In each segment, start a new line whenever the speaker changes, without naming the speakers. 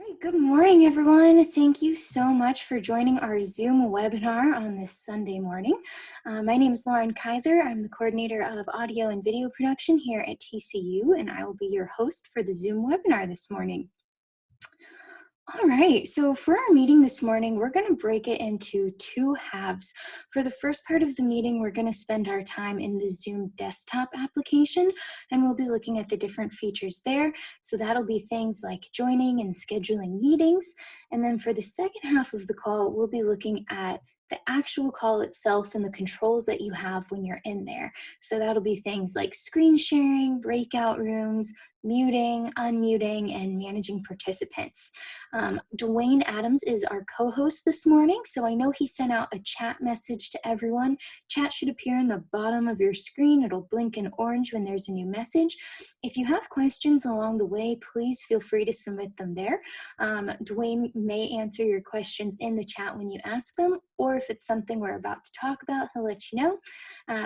right, good morning, everyone. Thank you so much for joining our Zoom webinar on this Sunday morning. My name is Lauren Kaiser. I'm the coordinator of audio and video production here at TCU, and I will be your host for the Zoom webinar this morning. All right, so for our meeting this morning, we're going to break it into two halves. For the first part of the meeting, we're going to spend our time in the Zoom desktop application, and we'll be looking at the different features there. So that'll be things like joining and scheduling meetings. And then for the second half of the call, we'll be looking at the actual call itself and the controls that you have when you're in there. So that'll be things like screen sharing, breakout rooms, muting, unmuting, and managing participants. Dwayne Adams is our co-host this morning, so I know he sent out a chat message to everyone. Chat should appear in the bottom of your screen. It'll blink in orange when there's a new message. If you have questions along the way, please feel free to submit them there. Dwayne may answer your questions in the chat when you ask them, or if it's something we're about to talk about, he'll let you know.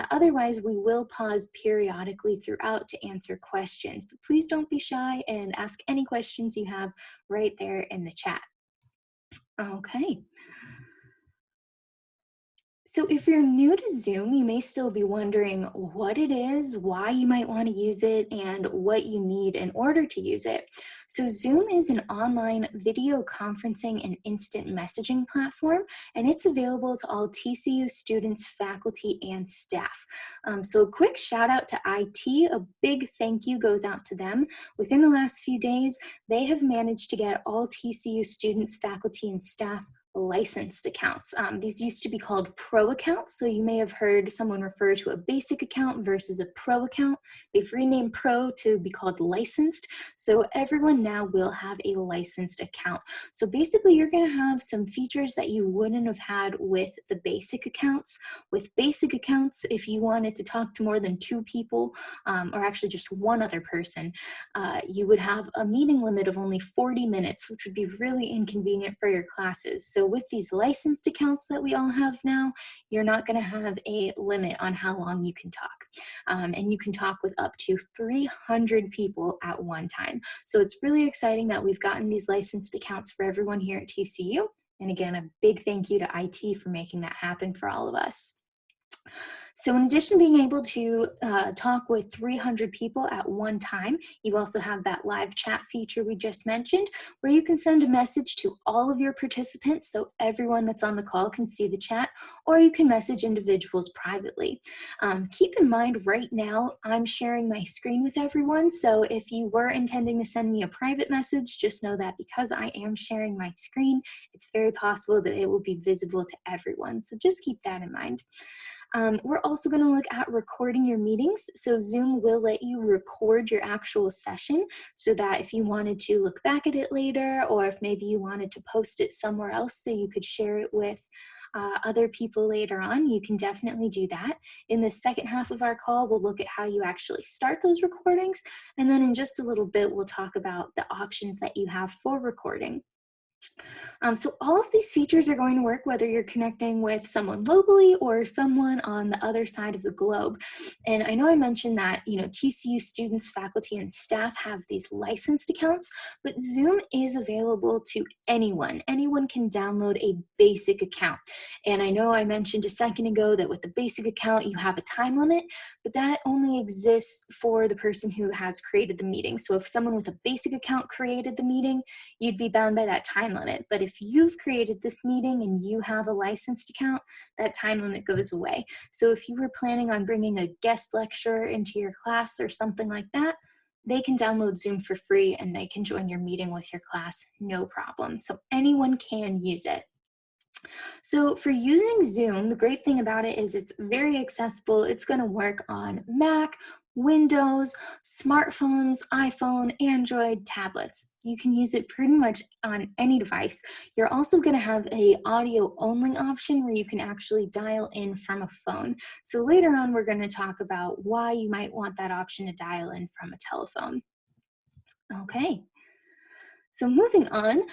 Otherwise, we will pause periodically throughout to answer questions, but please don't be shy and ask any questions you have right there in the chat. Okay. So if you're new to Zoom, you may still be wondering what it is, why you might want to use it, and what you need in order to use it. So Zoom is an online video conferencing and instant messaging platform, and it's available to all TCU students, faculty, and staff. So a quick shout out to IT, a big thank you goes out to them. Within the last few days, they have managed to get all TCU students, faculty, and staff licensed accounts. These used to be called pro accounts, so you may have heard someone refer to a basic account versus a pro account. They've renamed pro to be called licensed, so everyone now will have a licensed account. So basically you're going to have some features that you wouldn't have had with the basic accounts. With basic accounts, if you wanted to talk to more than two people, or actually just one other person, you would have a meeting limit of only 40 minutes, which would be really inconvenient for your classes. So with these licensed accounts that we all have now, you're not going to have a limit on how long you can talk. And you can talk with up to 300 people at one time. So it's really exciting that we've gotten these licensed accounts for everyone here at TCU. And again, a big thank you to IT for making that happen for all of us. So in addition to being able to talk with 300 people at one time, you also have that live chat feature we just mentioned, where you can send a message to all of your participants so everyone that's on the call can see the chat, or you can message individuals privately. Keep in mind right now, I'm sharing my screen with everyone, so if you were intending to send me a private message, just know that because I am sharing my screen, it's very possible that it will be visible to everyone, so just keep that in mind. We're also going to look at recording your meetings. So Zoom will let you record your actual session so that if you wanted to look back at it later, or if maybe you wanted to post it somewhere else so you could share it with other people later on, you can definitely do that. In the second half of our call, we'll look at how you actually start those recordings. And then in just a little bit, we'll talk about the options that you have for recording. So all of these features are going to work whether you're connecting with someone locally or someone on the other side of the globe. And I know I mentioned that, TCU students, faculty, and staff have these licensed accounts, but Zoom is available to anyone. Anyone can download a basic account. And I know I mentioned a second ago that with the basic account, you have a time limit, but that only exists for the person who has created the meeting. So if someone with a basic account created the meeting, you'd be bound by that time limit. But if you've created this meeting and you have a licensed account, that time limit goes away. So if you were planning on bringing a guest lecturer into your class or something like that, they can download Zoom for free and they can join your meeting with your class, no problem. So anyone can use it. So for using Zoom, the great thing about it is it's very accessible. It's going to work on Mac, Windows, smartphones, iPhone, Android, tablets. You can use it pretty much on any device. You're also going to have an audio only option where you can actually dial in from a phone. So later on, we're going to talk about why you might want that option to dial in from a telephone. Okay. So moving on,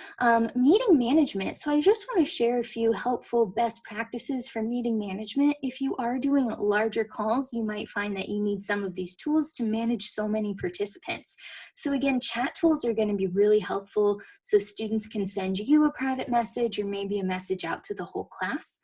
meeting management. So I just want to share a few helpful best practices for meeting management. If you are doing larger calls, you might find that you need some of these tools to manage so many participants. So again, chat tools are going to be really helpful so students can send you a private message or maybe a message out to the whole class.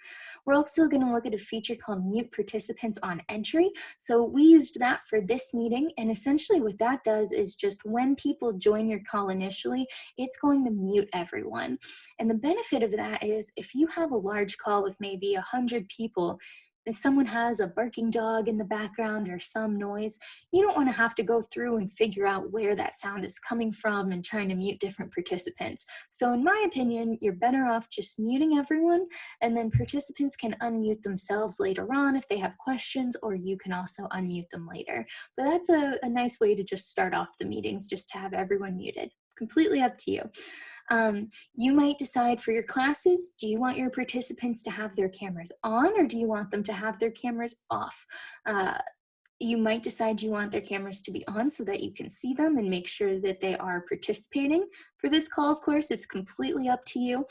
We're also going to look at a feature called mute participants on entry. So we used that for this meeting, and essentially what that does is just when people join your call initially, it's going to mute everyone. And the benefit of that is if you have a large call with maybe 100 people, if someone has a barking dog in the background or some noise, you don't want to have to go through and figure out where that sound is coming from and trying to mute different participants. So in my opinion, you're better off just muting everyone, and then participants can unmute themselves later on if they have questions, or you can also unmute them later. But that's a nice way to just start off the meetings, just to have everyone muted. Completely up to you. You might decide for your classes, do you want your participants to have their cameras on, or do you want them to have their cameras off? You might decide you want their cameras to be on so that you can see them and make sure that they are participating. For this call, of course, it's completely up to you.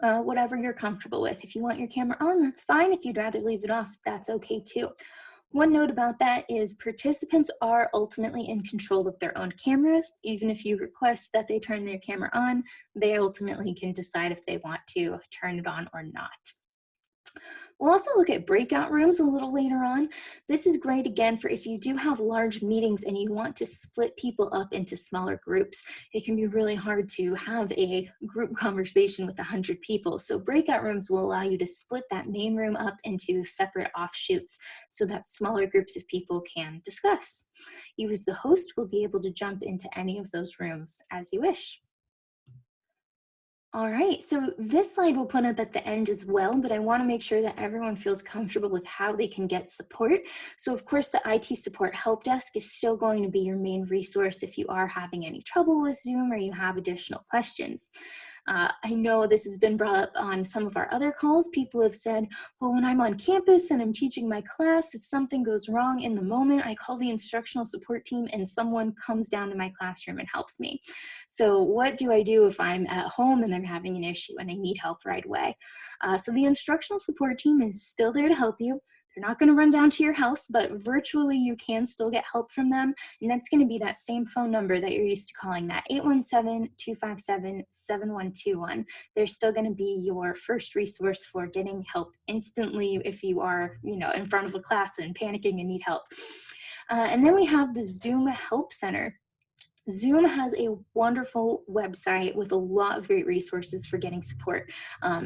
Whatever you're comfortable with. If you want your camera on, that's fine. If you'd rather leave it off, that's okay too. One note about that is participants are ultimately in control of their own cameras. Even if you request that they turn their camera on, they ultimately can decide if they want to turn it on or not. We'll also look at breakout rooms a little later on. This is great again for if you do have large meetings and you want to split people up into smaller groups. It can be really hard to have a group conversation with 100 people. So breakout rooms will allow you to split that main room up into separate offshoots so that smaller groups of people can discuss. You as the host will be able to jump into any of those rooms as you wish. All right, so this slide we'll put up at the end as well, but I want to make sure that everyone feels comfortable with how they can get support. So of course, the IT support help desk is still going to be your main resource if you are having any trouble with Zoom or you have additional questions. I know this has been brought up on some of our other calls. People have said, well, when I'm on campus and I'm teaching my class, if something goes wrong in the moment, I call the instructional support team and someone comes down to my classroom and helps me. So what do I do if I'm at home and I'm having an issue and I need help right away? So the instructional support team is still there to help you. They're not going to run down to your house, but virtually you can still get help from them. And that's going to be that same phone number that you're used to calling, that 817-257-7121. They're still going to be your first resource for getting help instantly if you are, in front of a class and panicking and need help. And then we have the Zoom Help Center. Zoom has a wonderful website with a lot of great resources for getting support.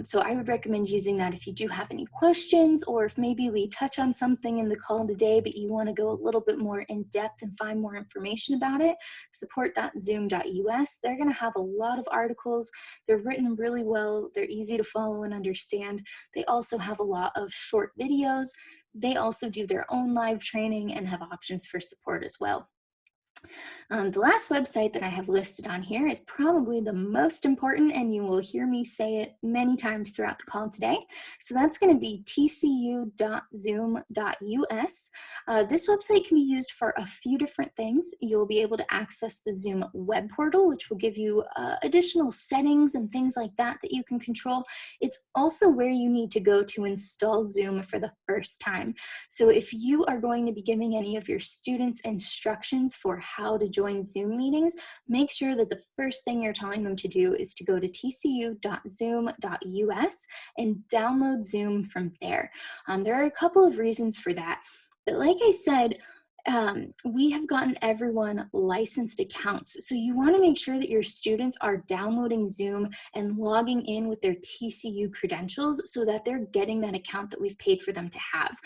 So I would recommend using that if you do have any questions, or if maybe we touch on something in the call today, but you want to go a little bit more in depth and find more information about it. Support.zoom.us. They're going to have a lot of articles. They're written really well. They're easy to follow and understand. They also have a lot of short videos. They also do their own live training and have options for support as well. The last website that I have listed on here is probably the most important, and you will hear me say it many times throughout the call today. So that's going to be tcu.zoom.us. This website can be used for a few different things. You'll be able to access the Zoom web portal, which will give you additional settings and things like that that you can control. It's also where you need to go to install Zoom for the first time. So if you are going to be giving any of your students instructions for how to join Zoom meetings, make sure that the first thing you're telling them to do is to go to tcu.zoom.us and download Zoom from there. There are a couple of reasons for that. But like I said, we have gotten everyone licensed accounts. So you want to make sure that your students are downloading Zoom and logging in with their TCU credentials so that they're getting that account that we've paid for them to have.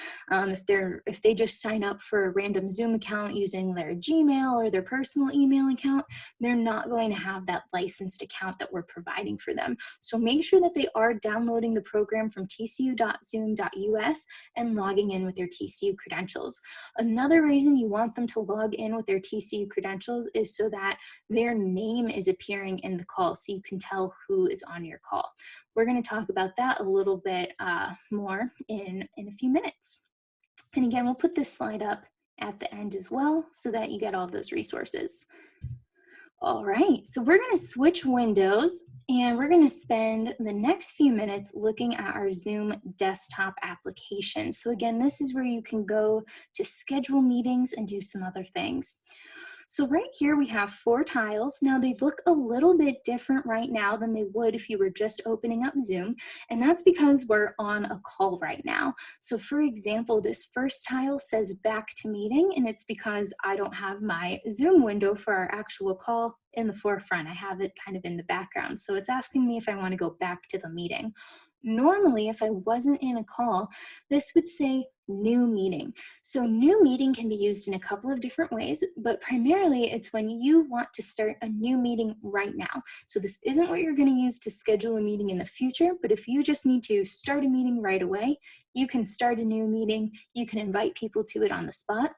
If they just sign up for a random Zoom account using their Gmail or their personal email account, they're not going to have that licensed account that we're providing for them. So make sure that they are downloading the program from tcu.zoom.us and logging in with their TCU credentials. Another reason you want them to log in with their TCU credentials is so that their name is appearing in the call so you can tell who is on your call. We're going to talk about that a little bit more in a few minutes. And again, we'll put this slide up at the end as well so that you get all of those resources. All right, so we're going to switch windows and we're going to spend the next few minutes looking at our Zoom desktop application. So again, this is where you can go to schedule meetings and do some other things. So right here we have 4 tiles. Now they look a little bit different right now than they would if you were just opening up Zoom, and that's because we're on a call right now. So for example, this first tile says back to meeting, and it's because I don't have my Zoom window for our actual call in the forefront. I have it kind of in the background. So it's asking me if I want to go back to the meeting. Normally, if I wasn't in a call, this would say new meeting. So new meeting can be used in a couple of different ways, but primarily it's when you want to start a new meeting right now. So this isn't what you're going to use to schedule a meeting in the future, but if you just need to start a meeting right away, you can start a new meeting. You can invite people to it on the spot.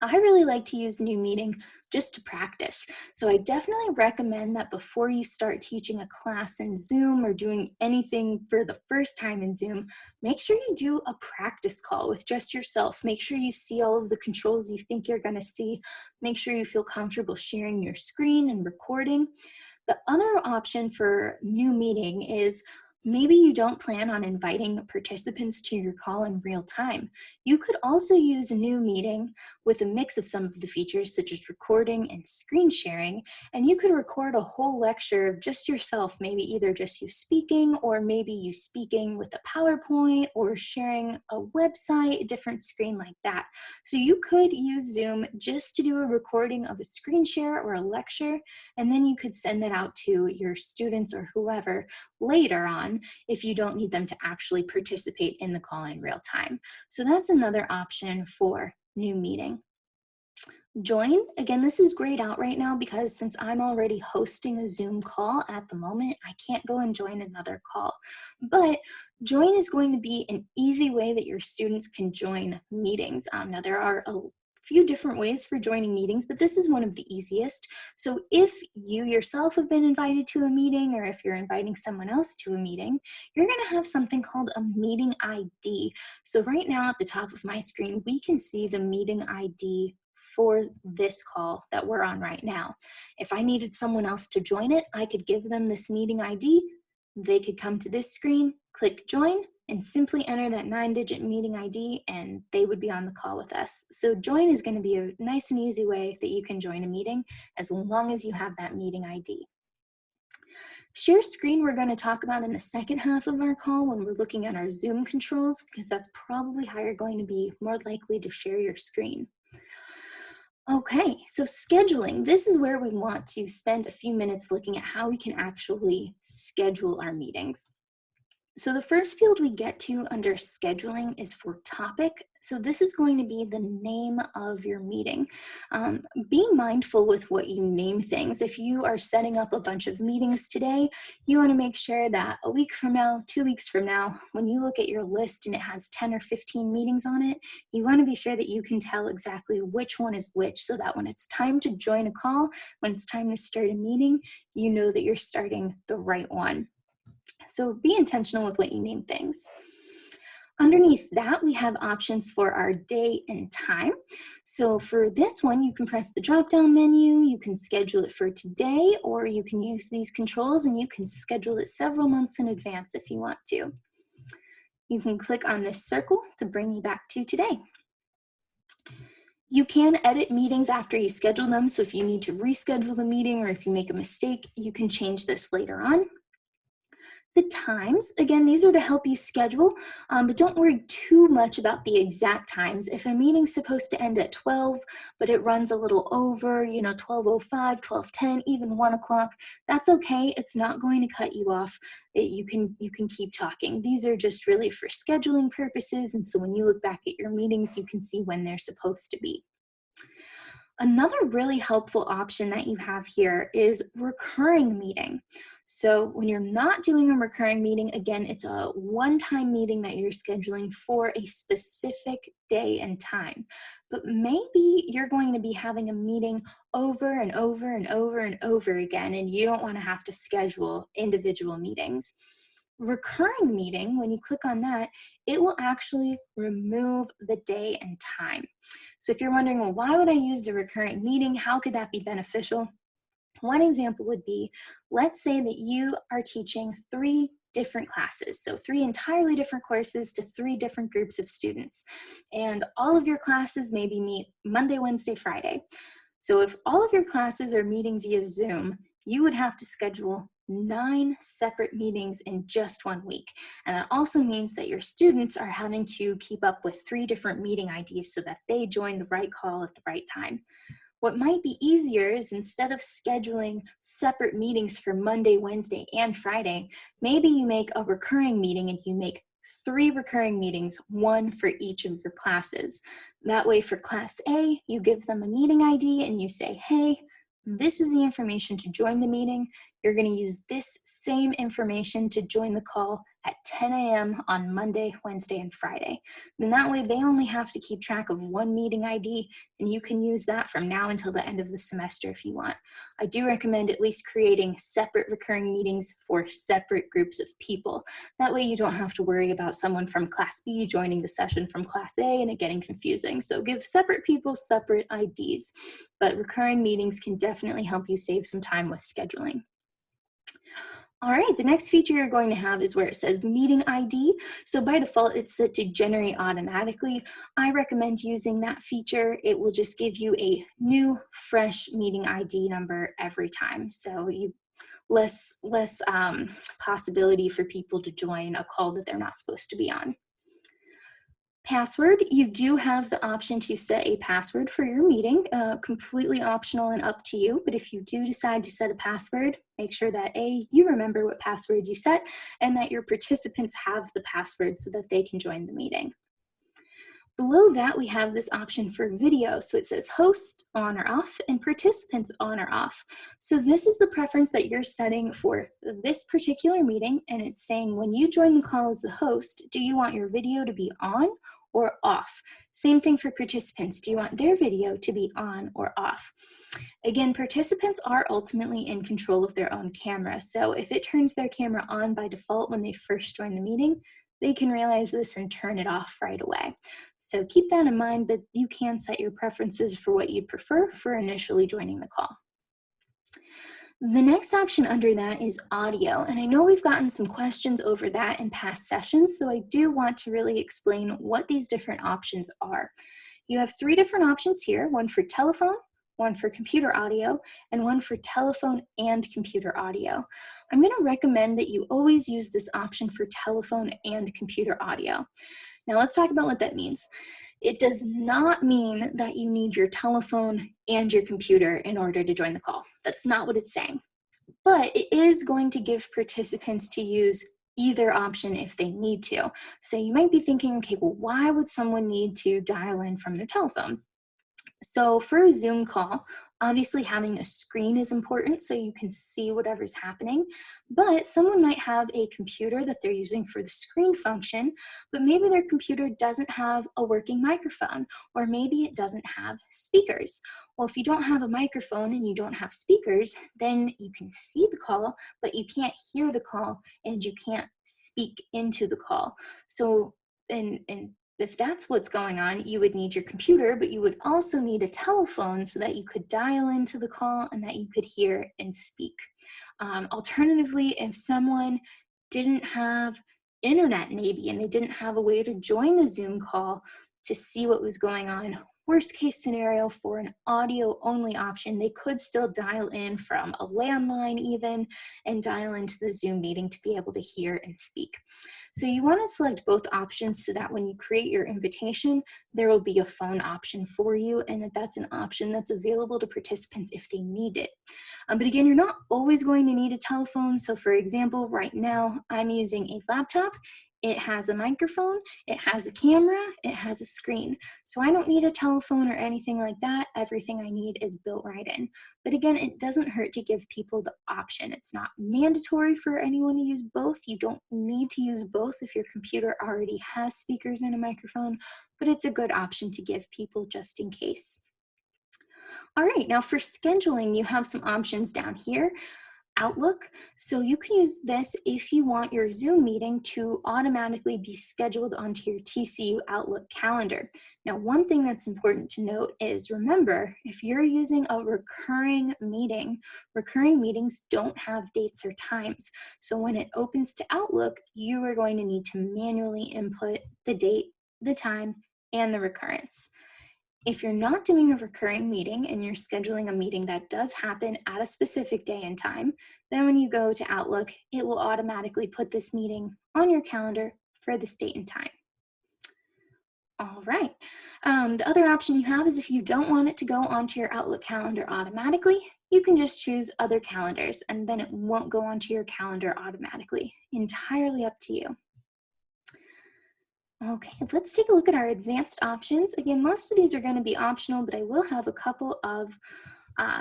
I really like to use new meeting just to practice. So I definitely recommend that before you start teaching a class in Zoom or doing anything for the first time in Zoom, make sure you do a practice call with just yourself. Make sure you see all of the controls you think you're going to see. Make sure you feel comfortable sharing your screen and recording. The other option for new meeting is maybe you don't plan on inviting participants to your call in real time. You could also use a new meeting with a mix of some of the features such as recording and screen sharing, and you could record a whole lecture of just yourself, maybe either just you speaking or maybe you speaking with a PowerPoint or sharing a website, a different screen like that. So you could use Zoom just to do a recording of a screen share or a lecture, and then you could send that out to your students or whoever later on if you don't need them to actually participate in the call in real time. So that's another option for new meeting. Join, again, this is grayed out right now because since I'm already hosting a Zoom call at the moment, I can't go and join another call. But join is going to be an easy way that your students can join meetings. Now there are a few different ways for joining meetings, but this is one of the easiest. So if you yourself have been invited to a meeting or if you're inviting someone else to a meeting, you're going to have something called a meeting ID. So right now at the top of my screen, we can see the meeting ID for this call that we're on right now. If I needed someone else to join it, I could give them this meeting ID. They could come to this screen, click join, and simply enter that 9-digit meeting ID, and they would be on the call with us. So join is going to be a nice and easy way that you can join a meeting as long as you have that meeting ID. Share screen we're going to talk about in the second half of our call when we're looking at our Zoom controls, because that's probably how you're going to be more likely to share your screen. Okay, so scheduling, this is where we want to spend a few minutes looking at how we can actually schedule our meetings. So the first field we get to under scheduling is for topic. So this is going to be the name of your meeting. Be mindful with what you name things. If you are setting up a bunch of meetings today, you want to make sure that a week from now, 2 weeks from now, when you look at your list and it has 10 or 15 meetings on it, you want to be sure that you can tell exactly which one is which so that when it's time to join a call, when it's time to start a meeting, you know that you're starting the right one. So be intentional with what you name things. Underneath that, we have options for our day and time. So for this one, you can press the drop-down menu, you can schedule it for today, or you can use these controls and you can schedule it several months in advance if you want to. You can click on this circle to bring you back to today. You can edit meetings after you schedule them, so if you need to reschedule the meeting or if you make a mistake, you can change this later on. The times, again, these are to help you schedule, but don't worry too much about the exact times. If a meeting's supposed to end at 12, but it runs a little over, 12:05, 12:10, even 1 o'clock, that's okay. It's not going to cut you off. You can keep talking. These are just really for scheduling purposes, and so when you look back at your meetings, you can see when they're supposed to be. Another really helpful option that you have here is recurring meeting. So when you're not doing a recurring meeting, again, it's a one-time meeting that you're scheduling for a specific day and time. But maybe you're going to be having a meeting over and over and over and over again, and you don't want to have to schedule individual meetings. Recurring meeting, when you click on that, it will actually remove the day and time. So if you're wondering, well, why would I use the recurring meeting? How could that be beneficial? One example would be, let's say that you are teaching 3 different classes, so 3 entirely different courses to 3 different groups of students. And all of your classes maybe meet Monday, Wednesday, Friday. So if all of your classes are meeting via Zoom, you would have to schedule 9 separate meetings in just 1 week. And that also means that your students are having to keep up with 3 different meeting IDs so that they join the right call at the right time. What might be easier is, instead of scheduling separate meetings for Monday, Wednesday, and Friday, maybe you make a recurring meeting and you make 3 recurring meetings, 1 for each of your classes. That way for class A, you give them a meeting ID and you say, hey, this is the information to join the meeting. You're going to use this same information to join the call at 10 a.m. on Monday, Wednesday, and Friday. Then that way they only have to keep track of 1 meeting ID, and you can use that from now until the end of the semester if you want. I do recommend at least creating separate recurring meetings for separate groups of people. That way you don't have to worry about someone from class B joining the session from class A and it getting confusing. So give separate people separate IDs, but recurring meetings can definitely help you save some time with scheduling. All right, the next feature you're going to have is where it says meeting ID. So by default, it's set to generate automatically. I recommend using that feature. It will just give you a new, fresh meeting ID number every time. So less possibility for people to join a call that they're not supposed to be on. Password, you do have the option to set a password for your meeting, completely optional and up to you. But if you do decide to set a password, make sure that A, you remember what password you set, and that your participants have the password so that they can join the meeting. Below that, we have this option for video. So it says host on or off and participants on or off. So this is the preference that you're setting for this particular meeting. And it's saying when you join the call as the host, do you want your video to be on or off? Same thing for participants. Do you want their video to be on or off? Again, participants are ultimately in control of their own camera. So if it turns their camera on by default when they first join the meeting, they can realize this and turn it off right away. So keep that in mind, but you can set your preferences for what you'd prefer for initially joining the call. The next option under that is audio, and I know we've gotten some questions over that in past sessions, so I do want to really explain what these different options are. You have 3 different options here, one for telephone, one for computer audio, and one for telephone and computer audio. I'm going to recommend that you always use this option for telephone and computer audio. Now let's talk about what that means. It does not mean that you need your telephone and your computer in order to join the call. That's not what it's saying. But it is going to give participants to use either option if they need to. So you might be thinking, okay, well, why would someone need to dial in from their telephone? So for a Zoom call, obviously having a screen is important so you can see whatever's happening, but someone might have a computer that they're using for the screen function, but maybe their computer doesn't have a working microphone, or maybe it doesn't have speakers. Well, if you don't have a microphone and you don't have speakers, then you can see the call, but you can't hear the call and you can't speak into the call. So, and if that's what's going on, you would need your computer, but you would also need a telephone so that you could dial into the call and that you could hear and speak. Alternatively, if someone didn't have internet maybe, and they didn't have a way to join the Zoom call to see what was going on, worst case scenario for an audio only option, they could still dial in from a landline even and dial into the Zoom meeting to be able to hear and speak. So you want to select both options so that when you create your invitation, there will be a phone option for you, and that's an option that's available to participants if they need it. But again, you're not always going to need a telephone. So for example, right now I'm using a laptop. It has a microphone, it has a camera, it has a screen. So I don't need a telephone or anything like that. Everything I need is built right in. But again, it doesn't hurt to give people the option. It's not mandatory for anyone to use both. You don't need to use both if your computer already has speakers and a microphone, but it's a good option to give people just in case. All right, now for scheduling, you have some options down here. Outlook. So you can use this if you want your Zoom meeting to automatically be scheduled onto your TCU Outlook calendar. Now, one thing that's important to note is remember, if you're using a recurring meetings don't have dates or times. So when it opens to Outlook, you are going to need to manually input the date, the time, and the recurrence. If you're not doing a recurring meeting and you're scheduling a meeting that does happen at a specific day and time, then when you go to Outlook, it will automatically put this meeting on your calendar for this date and time. All right. The other option you have is if you don't want it to go onto your Outlook calendar automatically, you can just choose other calendars and then it won't go onto your calendar automatically. Entirely up to you. Okay, let's take a look at our advanced options. Again, most of these are going to be optional, but I will have a couple of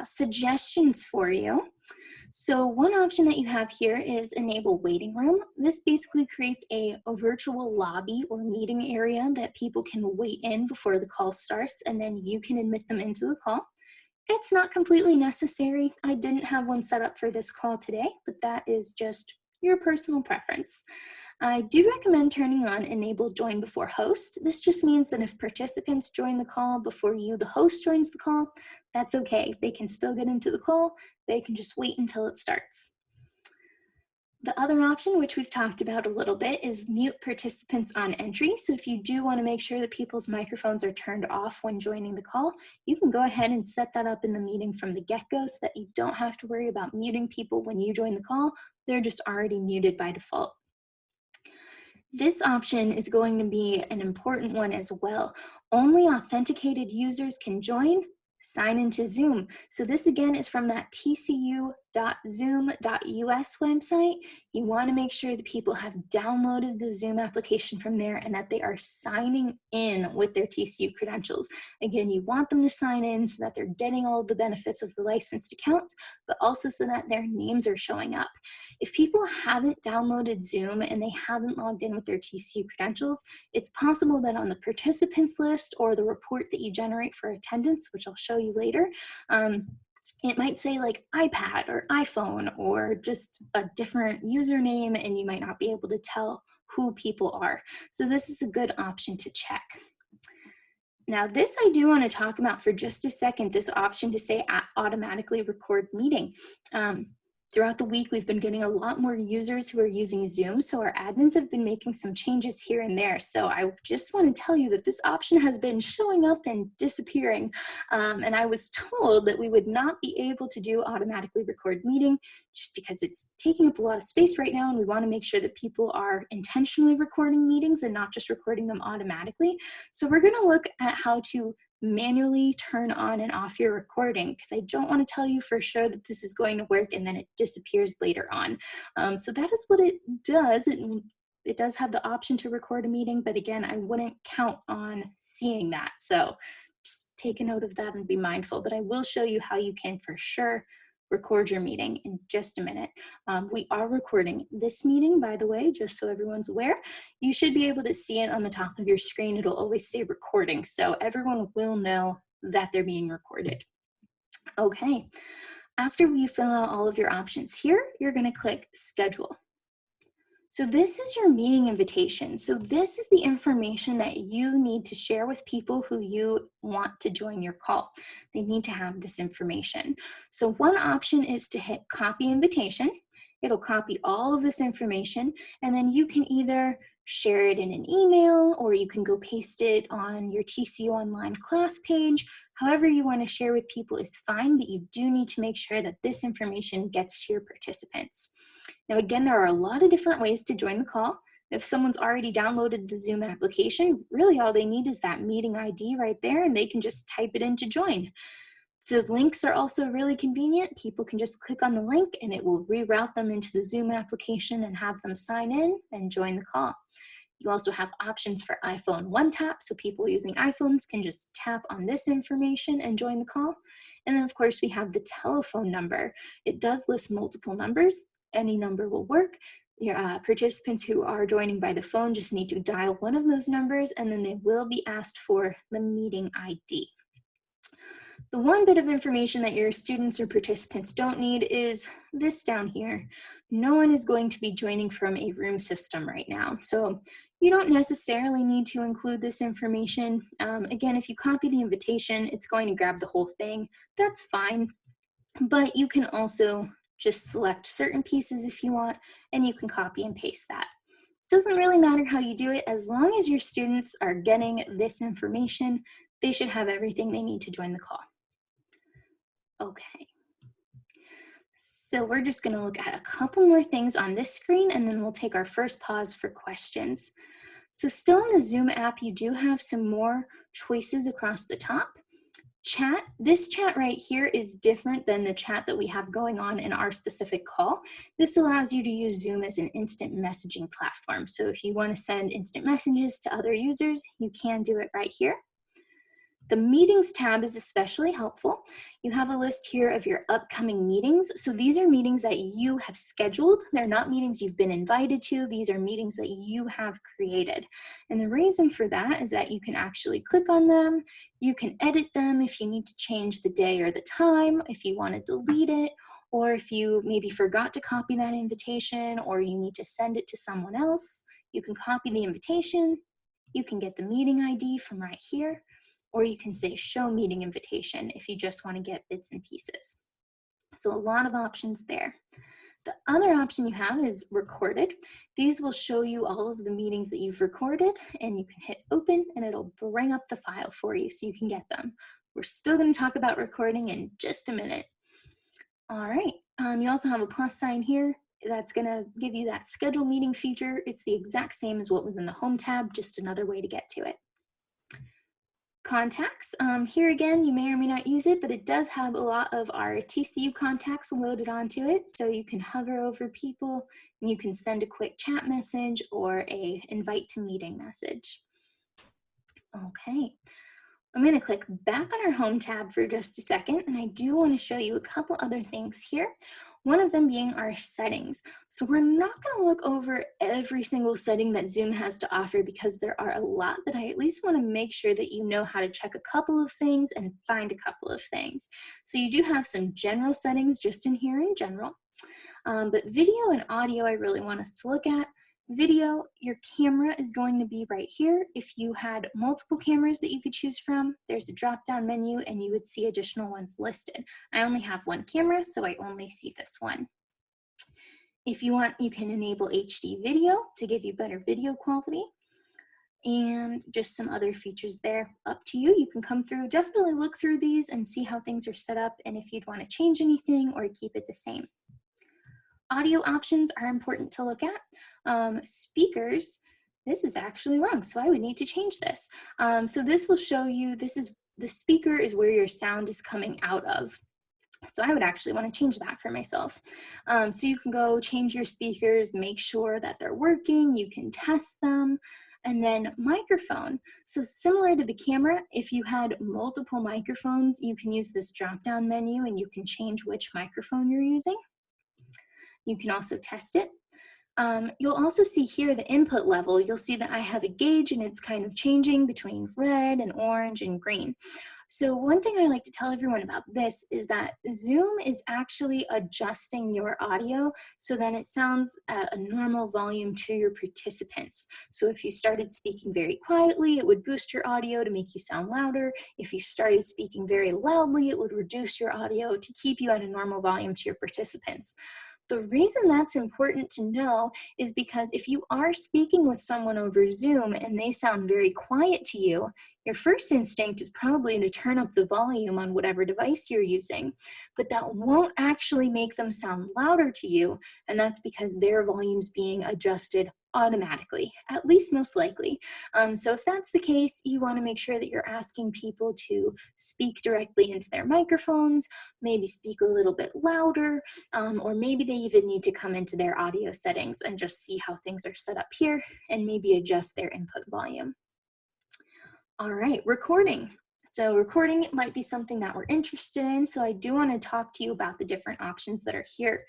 suggestions for you. So one option that you have here is enable waiting room. This basically creates a virtual lobby or meeting area that people can wait in before the call starts, and then you can admit them into the call. It's not completely necessary. I didn't have one set up for this call today, but that is just your personal preference. I do recommend turning on enable join before host. This just means that if participants join the call before you, the host, joins the call, that's okay. They can still get into the call. They can just wait until it starts. The other option, which we've talked about a little bit, is mute participants on entry. So if you do want to make sure that people's microphones are turned off when joining the call, you can go ahead and set that up in the meeting from the get-go so that you don't have to worry about muting people when you join the call. They're just already muted by default. This option is going to be an important one as well. Only authenticated users can join, sign into Zoom. So this again is from that tcu.zoom.us website. You want to make sure that people have downloaded the Zoom application from there and that they are signing in with their TCU credentials. Again, you want them to sign in so that they're getting all of the benefits of the licensed accounts, but also so that their names are showing up. If people haven't downloaded Zoom and they haven't logged in with their TCU credentials, it's possible that on the participants list or the report that you generate for attendance, which I'll show you later, it might say like iPad or iPhone or just a different username, and you might not be able to tell who people are. So this is a good option to check. Now this I do want to talk about for just a second, this option to say automatically record meeting. Throughout the week, we've been getting a lot more users who are using Zoom, so our admins have been making some changes here and there. So I just want to tell you that this option has been showing up and disappearing. And I was told that we would not be able to do automatically record meeting just because it's taking up a lot of space right now, and we want to make sure that people are intentionally recording meetings and not just recording them automatically. So we're going to look at how to manually turn on and off your recording, because I don't want to tell you for sure that this is going to work and then it disappears later on. So that is what it does. It does have the option to record a meeting, but again, I wouldn't count on seeing that. So just take a note of that and be mindful, but I will show you how you can for sure record your meeting in just a minute. We are recording this meeting, by the way, just so everyone's aware. You should be able to see it on the top of your screen. It'll always say recording, so everyone will know that they're being recorded. Okay, after you fill out all of your options here, you're going to click schedule. So this is your meeting invitation. So this is the information that you need to share with people who you want to join your call. They need to have this information. So one option is to hit copy invitation. It'll copy all of this information, and then you can either share it in an email or you can go paste it on your TCU online class page. However you want to share with people is fine, but you do need to make sure that this information gets to your participants. Now, again, there are a lot of different ways to join the call. If someone's already downloaded the Zoom application, really all they need is that meeting ID right there, and they can just type it in to join. The links are also really convenient. People can just click on the link and it will reroute them into the Zoom application and have them sign in and join the call. You also have options for iPhone One Tap, so people using iPhones can just tap on this information and join the call. And then of course we have the telephone number. It does list multiple numbers. Any number will work. Your participants who are joining by the phone just need to dial one of those numbers, and then they will be asked for the meeting ID. The one bit of information that your students or participants don't need is this down here. No one is going to be joining from a room system right now, so you don't necessarily need to include this information. Again, if you copy the invitation, it's going to grab the whole thing. That's fine, but you can also just select certain pieces if you want, and you can copy and paste that. It doesn't really matter how you do it, as long as your students are getting this information, they should have everything they need to join the call. Okay, so we're just going to look at a couple more things on this screen, and then we'll take our first pause for questions. So still in the Zoom app, you do have some more choices across the top. Chat, this chat right here is different than the chat that we have going on in our specific call. This allows you to use Zoom as an instant messaging platform. So if you want to send instant messages to other users, you can do it right here. The meetings tab is especially helpful. You have a list here of your upcoming meetings. So these are meetings that you have scheduled. They're not meetings you've been invited to. These are meetings that you have created. And the reason for that is that you can actually click on them. You can edit them if you need to change the day or the time, if you want to delete it, or if you maybe forgot to copy that invitation or you need to send it to someone else. You can copy the invitation. You can get the meeting ID from right here. Or you can say show meeting invitation if you just want to get bits and pieces. So a lot of options there. The other option you have is recorded. These will show you all of the meetings that you've recorded, and you can hit open and it'll bring up the file for you so you can get them. We're still going to talk about recording in just a minute. All right, you also have a plus sign here. That's going to give you that schedule meeting feature. It's the exact same as what was in the home tab, just another way to get to it. Contacts, here again, you may or may not use it, but it does have a lot of our TCU contacts loaded onto it. So you can hover over people and you can send a quick chat message or a invite to meeting message. Okay, I'm going to click back on our home tab for just a second, and I do want to show you a couple other things here. One of them being our settings. So we're not going to look over every single setting that Zoom has to offer because there are a lot, but I at least want to make sure that you know how to check a couple of things and find a couple of things. So you do have some general settings just in here in general, but video and audio I really want us to look at. Video, your camera is going to be right here. If you had multiple cameras that you could choose from, there's a drop-down menu and you would see additional ones listed. I only have one camera, so I only see this one. If you want, you can enable HD video to give you better video quality, and just some other features there. Up to you. You can come through, definitely look through these and see how things are set up and if you'd want to change anything or keep it the same. Audio options are important to look at. Speakers, this is actually wrong, so I would need to change this. So this will show you, the speaker is where your sound is coming out of. So I would actually want to change that for myself. So you can go change your speakers, make sure that they're working, you can test them. And then microphone. So similar to the camera, if you had multiple microphones, you can use this drop-down menu and you can change which microphone you're using. You can also test it. You'll also see here the input level. You'll see that I have a gauge and it's kind of changing between red and orange and green. So one thing I like to tell everyone about this is that Zoom is actually adjusting your audio so that it sounds at a normal volume to your participants. So if you started speaking very quietly, it would boost your audio to make you sound louder. If you started speaking very loudly, it would reduce your audio to keep you at a normal volume to your participants. The reason that's important to know is because if you are speaking with someone over Zoom and they sound very quiet to you, your first instinct is probably to turn up the volume on whatever device you're using, but that won't actually make them sound louder to you, and that's because their volume's being adjusted automatically, at least most likely. So if that's the case, you want to make sure that you're asking people to speak directly into their microphones, maybe speak a little bit louder, or maybe they even need to come into their audio settings and just see how things are set up here and maybe adjust their input volume. All right, recording. So recording might be something that we're interested in, so I do want to talk to you about the different options that are here.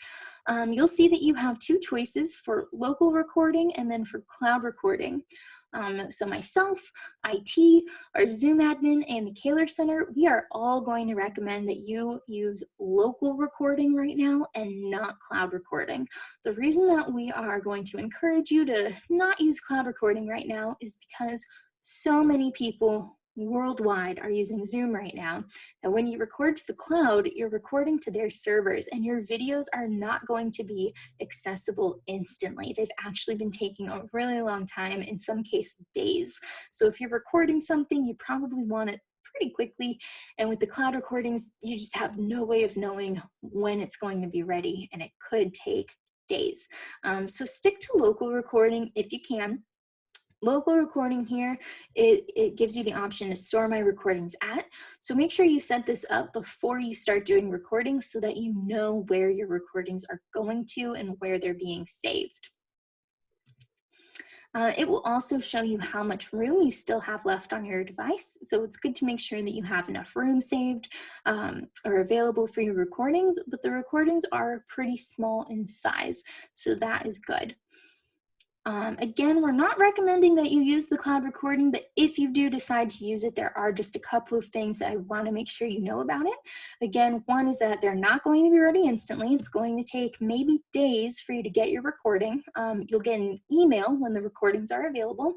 You'll see that you have two choices for local recording and then for cloud recording. So myself, IT, our Zoom admin, and the Kaler Center, we are all going to recommend that you use local recording right now and not cloud recording. The reason that we are going to encourage you to not use cloud recording right now is because so many people worldwide are using Zoom right now that when you record to the cloud, you're recording to their servers and your videos are not going to be accessible instantly. They've actually been taking a really long time, in some cases days. So if you're recording something, you probably want it pretty quickly. And with the cloud recordings, you just have no way of knowing when it's going to be ready, and it could take days. So stick to local recording if you can. Local recording here, it gives you the option to store my recordings at. So make sure you set this up before you start doing recordings so that you know where your recordings are going to and where they're being saved. It will also show you how much room you still have left on your device. So it's good to make sure that you have enough room saved or available for your recordings, but the recordings are pretty small in size, so that is good. Again, we're not recommending that you use the cloud recording, but if you do decide to use it, there are just a couple of things that I want to make sure you know about it. Again, one is that they're not going to be ready instantly. It's going to take maybe days for you to get your recording. You'll get an email when the recordings are available.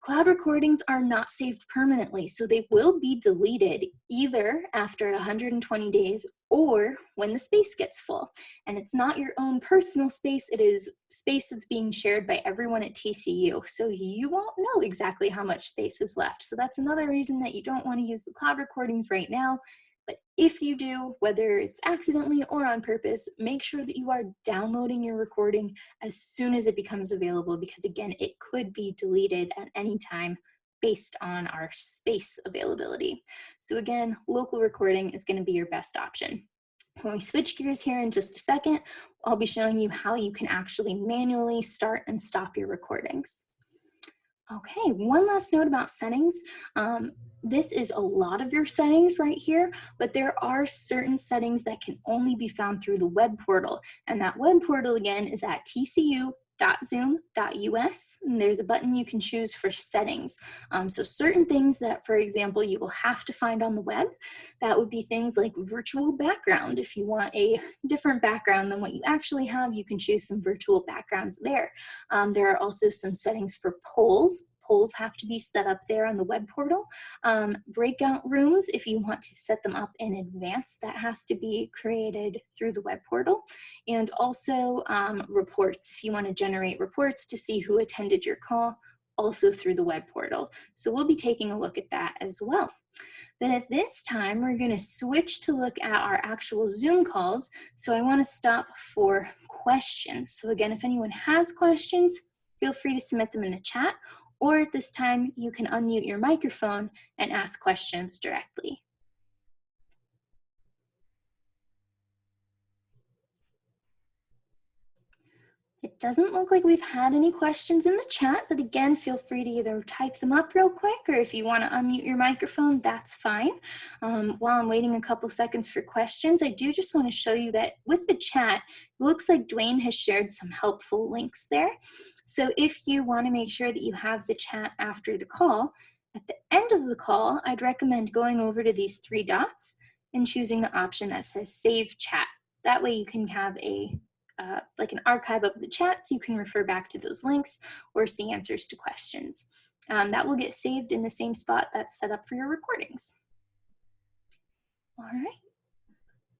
Cloud recordings are not saved permanently, so they will be deleted either after 120 days or when the space gets full. And it's not your own personal space, it is space that's being shared by everyone at TCU. So you won't know exactly how much space is left. So that's another reason that you don't want to use the cloud recordings right now. But if you do, whether it's accidentally or on purpose, make sure that you are downloading your recording as soon as it becomes available, because again, it could be deleted at any time based on our space availability. So again, local recording is going to be your best option. When we switch gears here in just a second, I'll be showing you how you can actually manually start and stop your recordings. Okay, one last note about settings. This is a lot of your settings right here, but there are certain settings that can only be found through the web portal. And that web portal again is at tcu.zoom.us, and there's a button you can choose for settings. So certain things that, for example, you will have to find on the web, that would be things like virtual background. If you want a different background than what you actually have, you can choose some virtual backgrounds there. There are also some settings for polls. Polls have to be set up there on the web portal. Breakout rooms, if you want to set them up in advance, that has to be created through the web portal. And also reports, if you want to generate reports to see who attended your call, also through the web portal. So we'll be taking a look at that as well. But at this time, we're going to switch to look at our actual Zoom calls. So I want to stop for questions. So again, if anyone has questions, feel free to submit them in the chat, or at this time, you can unmute your microphone and ask questions directly. It doesn't look like we've had any questions in the chat, but again, feel free to either type them up real quick, or if you want to unmute your microphone, that's fine. While I'm waiting a couple seconds for questions, I do just want to show you that with the chat, it looks like Dwayne has shared some helpful links there. So if you want to make sure that you have the chat after the call, at the end of the call, I'd recommend going over to these three dots and choosing the option that says Save Chat. That way you can have like an archive of the chat, so you can refer back to those links or see answers to questions. That will get saved in the same spot that's set up for your recordings. All right.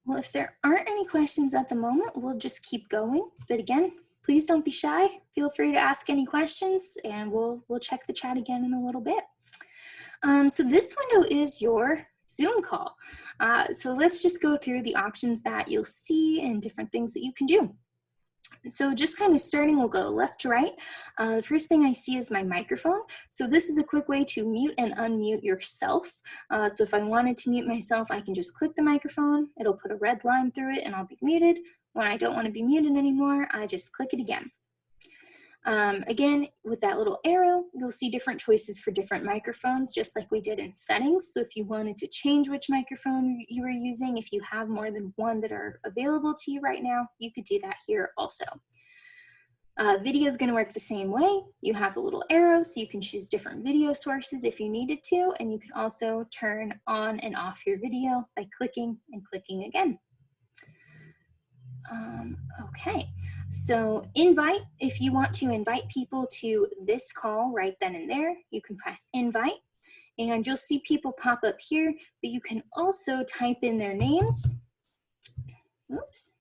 Well, if there aren't any questions at the moment, we'll just keep going. But again, please don't be shy. Feel free to ask any questions, and we'll check the chat again in a little bit. So this window is your Zoom call. So let's just go through the options that you'll see and different things that you can do. So just kind of starting, we'll go left to right. The first thing I see is my microphone. So this is a quick way to mute and unmute yourself. So if I wanted to mute myself, I can just click the microphone. It'll put a red line through it and I'll be muted. When I don't want to be muted anymore, I just click it again. Again, with that little arrow, you'll see different choices for different microphones, just like we did in settings. So if you wanted to change which microphone you were using, if you have more than one that are available to you right now, you could do that here also. Video is going to work the same way. You have a little arrow, so you can choose different video sources if you needed to, and you can also turn on and off your video by clicking and clicking again. Okay, so invite, if you want to invite people to this call right then and there, you can press invite, and you'll see people pop up here, but you can also type in their names. Oops.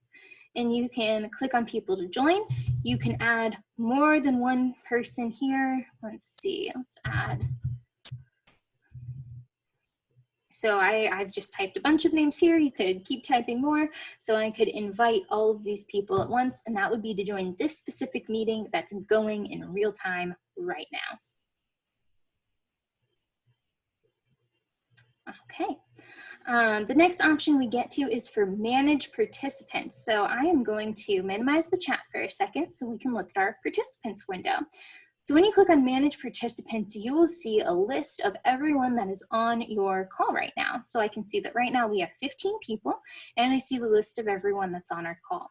And you can click on people to join. You can add more than one person here. Let's see, let's add. So I've just typed a bunch of names here. You could keep typing more. So I could invite all of these people at once, and that would be to join this specific meeting that's going in real time right now. Okay. The next option we get to is for manage participants. So I am going to minimize the chat for a second so we can look at our participants window. So when you click on manage participants, you will see a list of everyone that is on your call right now. So I can see that right now we have 15 people, and I see the list of everyone that's on our call.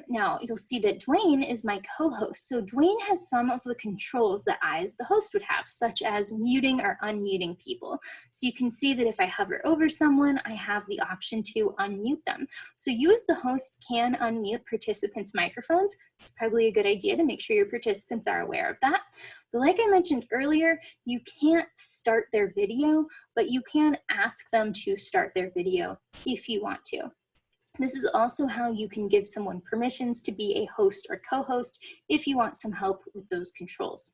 Now you'll see that Dwayne is my co-host. So Dwayne has some of the controls that I as the host would have, such as muting or unmuting people. So you can see that if I hover over someone, I have the option to unmute them. So you as the host can unmute participants' microphones. It's probably a good idea to make sure your participants are aware of that. But like I mentioned earlier, you can't start their video, but you can ask them to start their video if you want to. This is also how you can give someone permissions to be a host or co-host if you want some help with those controls.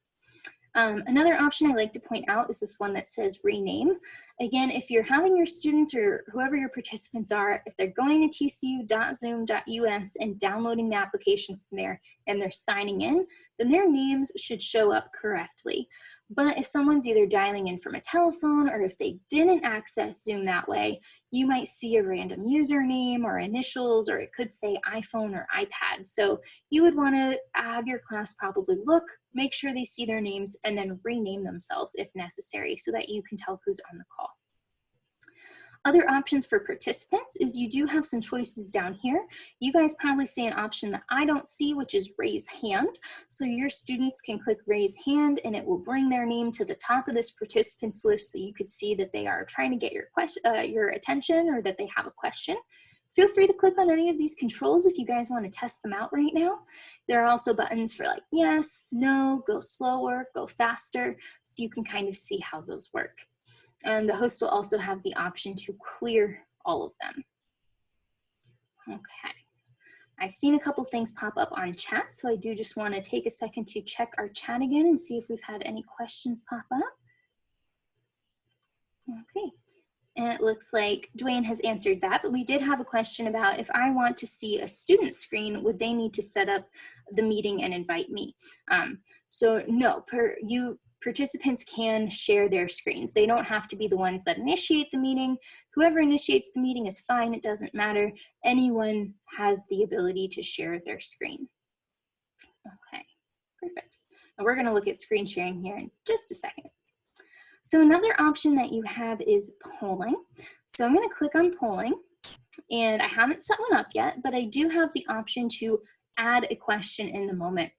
Another option I like to point out is this one that says rename. Again, if you're having your students or whoever your participants are, if they're going to tcu.zoom.us and downloading the application from there and they're signing in, then their names should show up correctly. But if someone's either dialing in from a telephone or if they didn't access Zoom that way, you might see a random username or initials, or it could say iPhone or iPad. So you would want to have your class probably look, make sure they see their names, and then rename themselves if necessary so that you can tell who's on the call. Other options for participants is you do have some choices down here. You guys probably see an option that I don't see, which is raise hand. So your students can click raise hand and it will bring their name to the top of this participants list so you could see that they are trying to get your attention or that they have a question. Feel free to click on any of these controls if you guys want to test them out right now. There are also buttons for like yes, no, go slower, go faster, so you can kind of see how those work. And the host will also have the option to clear all of them. Okay, I've seen a couple things pop up on chat, so I do just want to take a second to check our chat again and see if we've had any questions pop up. Okay, and it looks like Dwayne has answered that, but we did have a question about if I want to see a student screen, would they need to set up the meeting and invite me? So no, participants can share their screens. They don't have to be the ones that initiate the meeting. Whoever initiates the meeting is fine, it doesn't matter. Anyone has the ability to share their screen. Okay, perfect. And we're gonna look at screen sharing here in just a second. So another option that you have is polling. So I'm gonna click on polling, and I haven't set one up yet, but I do have the option to add a question in the moment.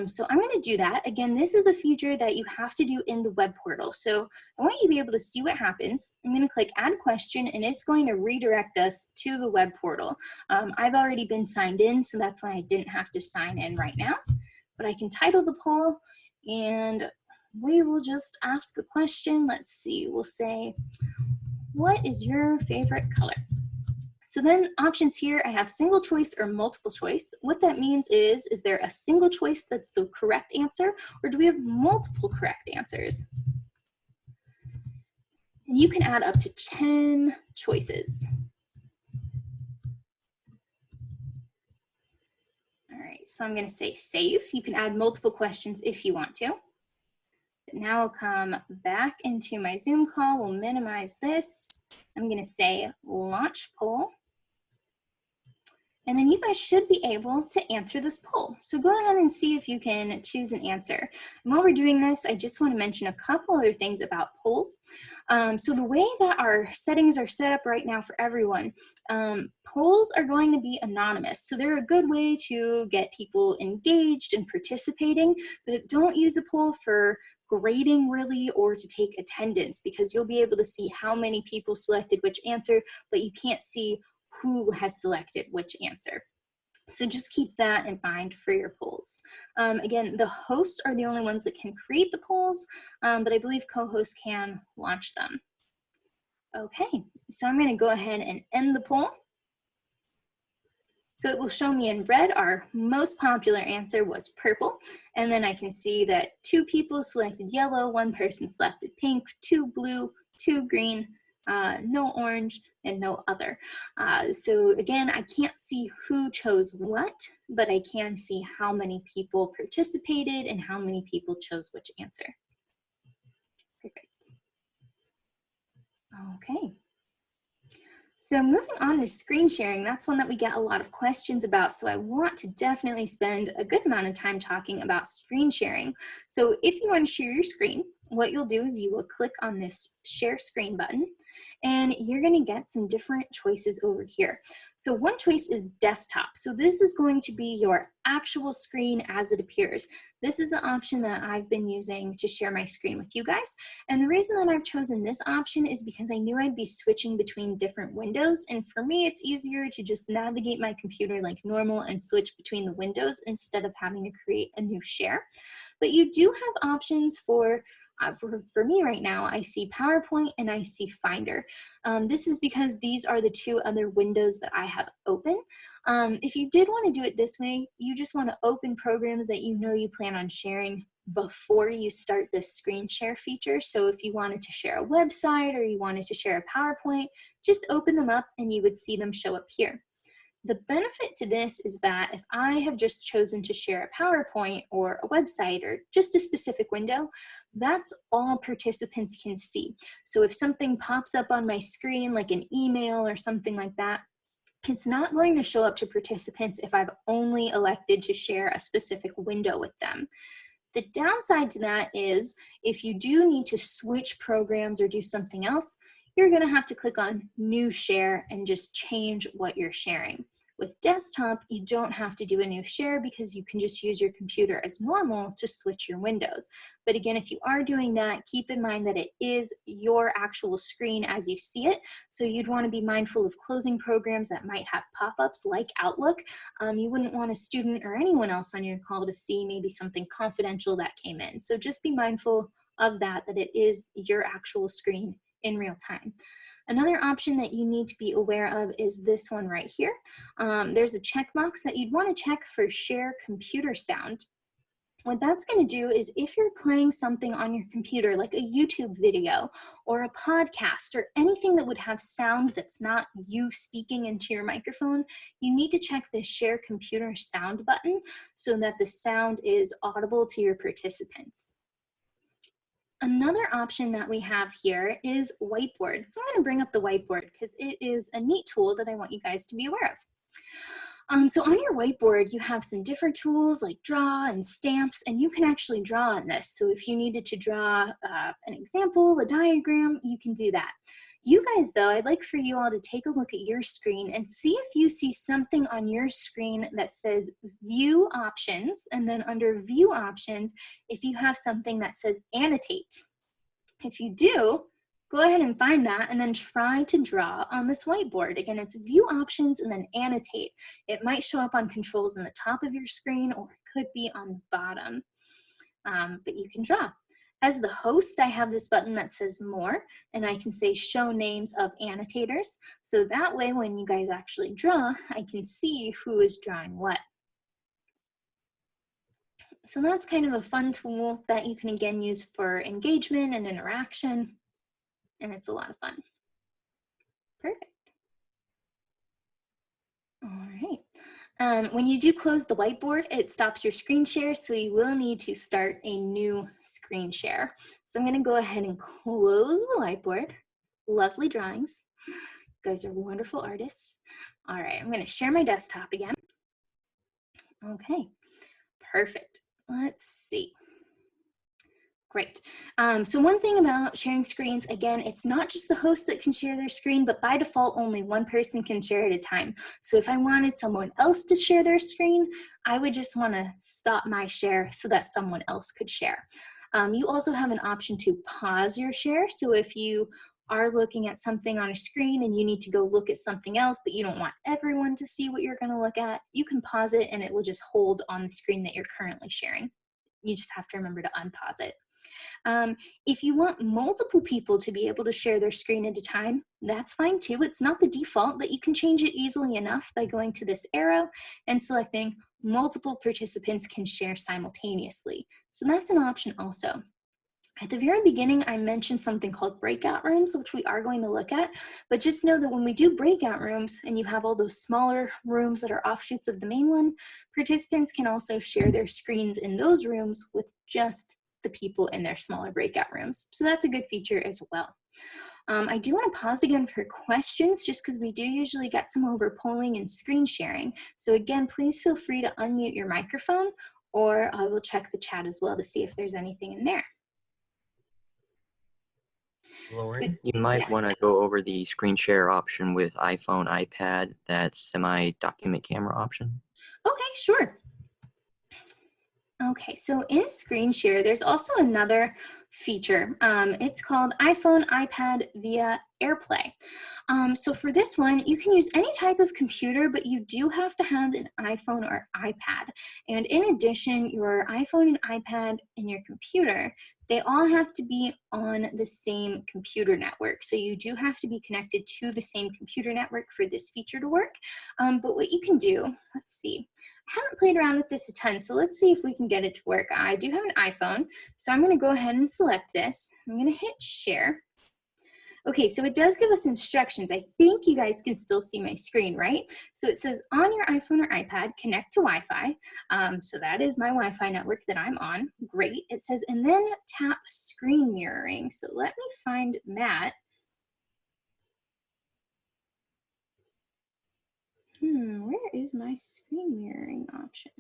So I'm going to do that. Again, this is a feature that you have to do in the web portal. So I want you to be able to see what happens. I'm going to click add question, and it's going to redirect us to the web portal. I've already been signed in, so that's why I didn't have to sign in right now. But I can title the poll, and we will just ask a question. Let's see, we'll say, what is your favorite color? So then options here, I have single choice or multiple choice. What that means is there a single choice that's the correct answer, or do we have multiple correct answers? And you can add up to 10 choices. All right, so I'm gonna say save. You can add multiple questions if you want to. But now I'll come back into my Zoom call, we'll minimize this. I'm gonna say launch poll. And then you guys should be able to answer this poll. So go ahead and see if you can choose an answer. And while we're doing this, I just want to mention a couple other things about polls. So the way that our settings are set up right now for everyone, polls are going to be anonymous. So they're a good way to get people engaged and participating, but don't use the poll for grading really or to take attendance, because you'll be able to see how many people selected which answer, but you can't see who has selected which answer. So just keep that in mind for your polls. Again, the hosts are the only ones that can create the polls, but I believe co-hosts can launch them. Okay, so I'm gonna go ahead and end the poll. So it will show me in red, our most popular answer was purple. And then I can see that 2 people selected yellow, 1 person selected pink, 2 blue, 2 green, no orange, and no other. So again, I can't see who chose what, but I can see how many people participated and how many people chose which answer. Perfect. Okay. So moving on to screen sharing, that's one that we get a lot of questions about. So I want to definitely spend a good amount of time talking about screen sharing. So if you want to share your screen, what you'll do is you will click on this share screen button, and you're going to get some different choices over here. So one choice is desktop. So this is going to be your actual screen as it appears. This is the option that I've been using to share my screen with you guys. And the reason that I've chosen this option is because I knew I'd be switching between different windows. And for me, it's easier to just navigate my computer like normal and switch between the windows instead of having to create a new share. But you do have options for me right now, I see PowerPoint and I see Finder. This is because these are the 2 other windows that I have open. If you did want to do it this way, you just want to open programs that you know you plan on sharing before you start this screen share feature. So if you wanted to share a website or you wanted to share a PowerPoint, just open them up and you would see them show up here. The benefit to this is that if I have just chosen to share a PowerPoint or a website or just a specific window, that's all participants can see. So if something pops up on my screen, like an email or something like that, it's not going to show up to participants if I've only elected to share a specific window with them. The downside to that is if you do need to switch programs or do something else, you're going to have to click on New Share and just change what you're sharing. With desktop, you don't have to do a new share because you can just use your computer as normal to switch your windows. But again, if you are doing that, keep in mind that it is your actual screen as you see it. So you'd want to be mindful of closing programs that might have pop-ups like Outlook. You wouldn't want a student or anyone else on your call to see maybe something confidential that came in. So just be mindful of that it is your actual screen in real time. Another option that you need to be aware of is this one right here. There's a checkbox that you'd want to check for share computer sound. What that's going to do is if you're playing something on your computer, like a YouTube video or a podcast or anything that would have sound that's not you speaking into your microphone, you need to check the share computer sound button so that the sound is audible to your participants. Another option that we have here is whiteboard. So I'm going to bring up the whiteboard because it is a neat tool that I want you guys to be aware of. So on your whiteboard, you have some different tools like draw and stamps, and you can actually draw on this. So if you needed to draw an example, a diagram, you can do that. You guys, though, I'd like for you all to take a look at your screen and see if you see something on your screen that says View Options, and then under View Options, if you have something that says Annotate. If you do, go ahead and find that and then try to draw on this whiteboard. Again, it's View Options and then Annotate. It might show up on controls in the top of your screen or it could be on the bottom, but you can draw. As the host, I have this button that says More, and I can say Show Names of Annotators. So that way, when you guys actually draw, I can see who is drawing what. So that's kind of a fun tool that you can again use for engagement and interaction, and it's a lot of fun. Perfect. All right. When you do close the whiteboard, it stops your screen share, so you will need to start a new screen share. So I'm going to go ahead and close the whiteboard. Lovely drawings. You guys are wonderful artists. All right, I'm going to share my desktop again. Okay, perfect. Let's see. Great. So one thing about sharing screens, again, it's not just the host that can share their screen, but by default, only one person can share at a time. So if I wanted someone else to share their screen, I would just want to stop my share so that someone else could share. You also have an option to pause your share. So if you are looking at something on a screen and you need to go look at something else, but you don't want everyone to see what you're going to look at, you can pause it and it will just hold on the screen that you're currently sharing. You just have to remember to unpause it. If you want multiple people to be able to share their screen at a time, that's fine too. It's not the default, but you can change it easily enough by going to this arrow and selecting multiple participants can share simultaneously. So that's an option also. At the very beginning, I mentioned something called breakout rooms, which we are going to look at, but just know that when we do breakout rooms and you have all those smaller rooms that are offshoots of the main one, participants can also share their screens in those rooms with just the people in their smaller breakout rooms. So that's a good feature as well. I do want to pause again for questions just because we do usually get some over polling and screen sharing. So again, please feel free to unmute your microphone, or I will check the chat as well to see if there's anything in there.
Lauren, you might want to go over the screen share option with iPhone, iPad, that semi-document camera option.
Okay, sure. Okay, so in screen share, there's also another feature. It's called iPhone, iPad via AirPlay. So for this one, you can use any type of computer, but you do have to have an iPhone or iPad. And in addition, your iPhone and iPad and your computer, they all have to be on the same computer network. So you do have to be connected to the same computer network for this feature to work. But what you can do, let's see. I haven't played around with this a ton, so let's see if we can get it to work. I do have an iPhone, so I'm going to go ahead and select this. I'm going to hit share. Okay, so it does give us instructions. I think you guys can still see my screen, right? So it says on your iPhone or iPad, connect to Wi-Fi. So that is my Wi-Fi network that I'm on. Great. It says, and then tap screen mirroring. So let me find that. Where is my screen mirroring option?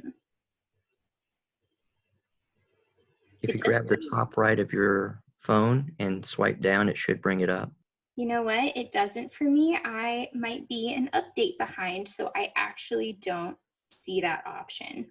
If you grab the top right of your phone and swipe down, it should bring it up.
You know what? It doesn't for me. I might be an update behind, so I actually don't see that option.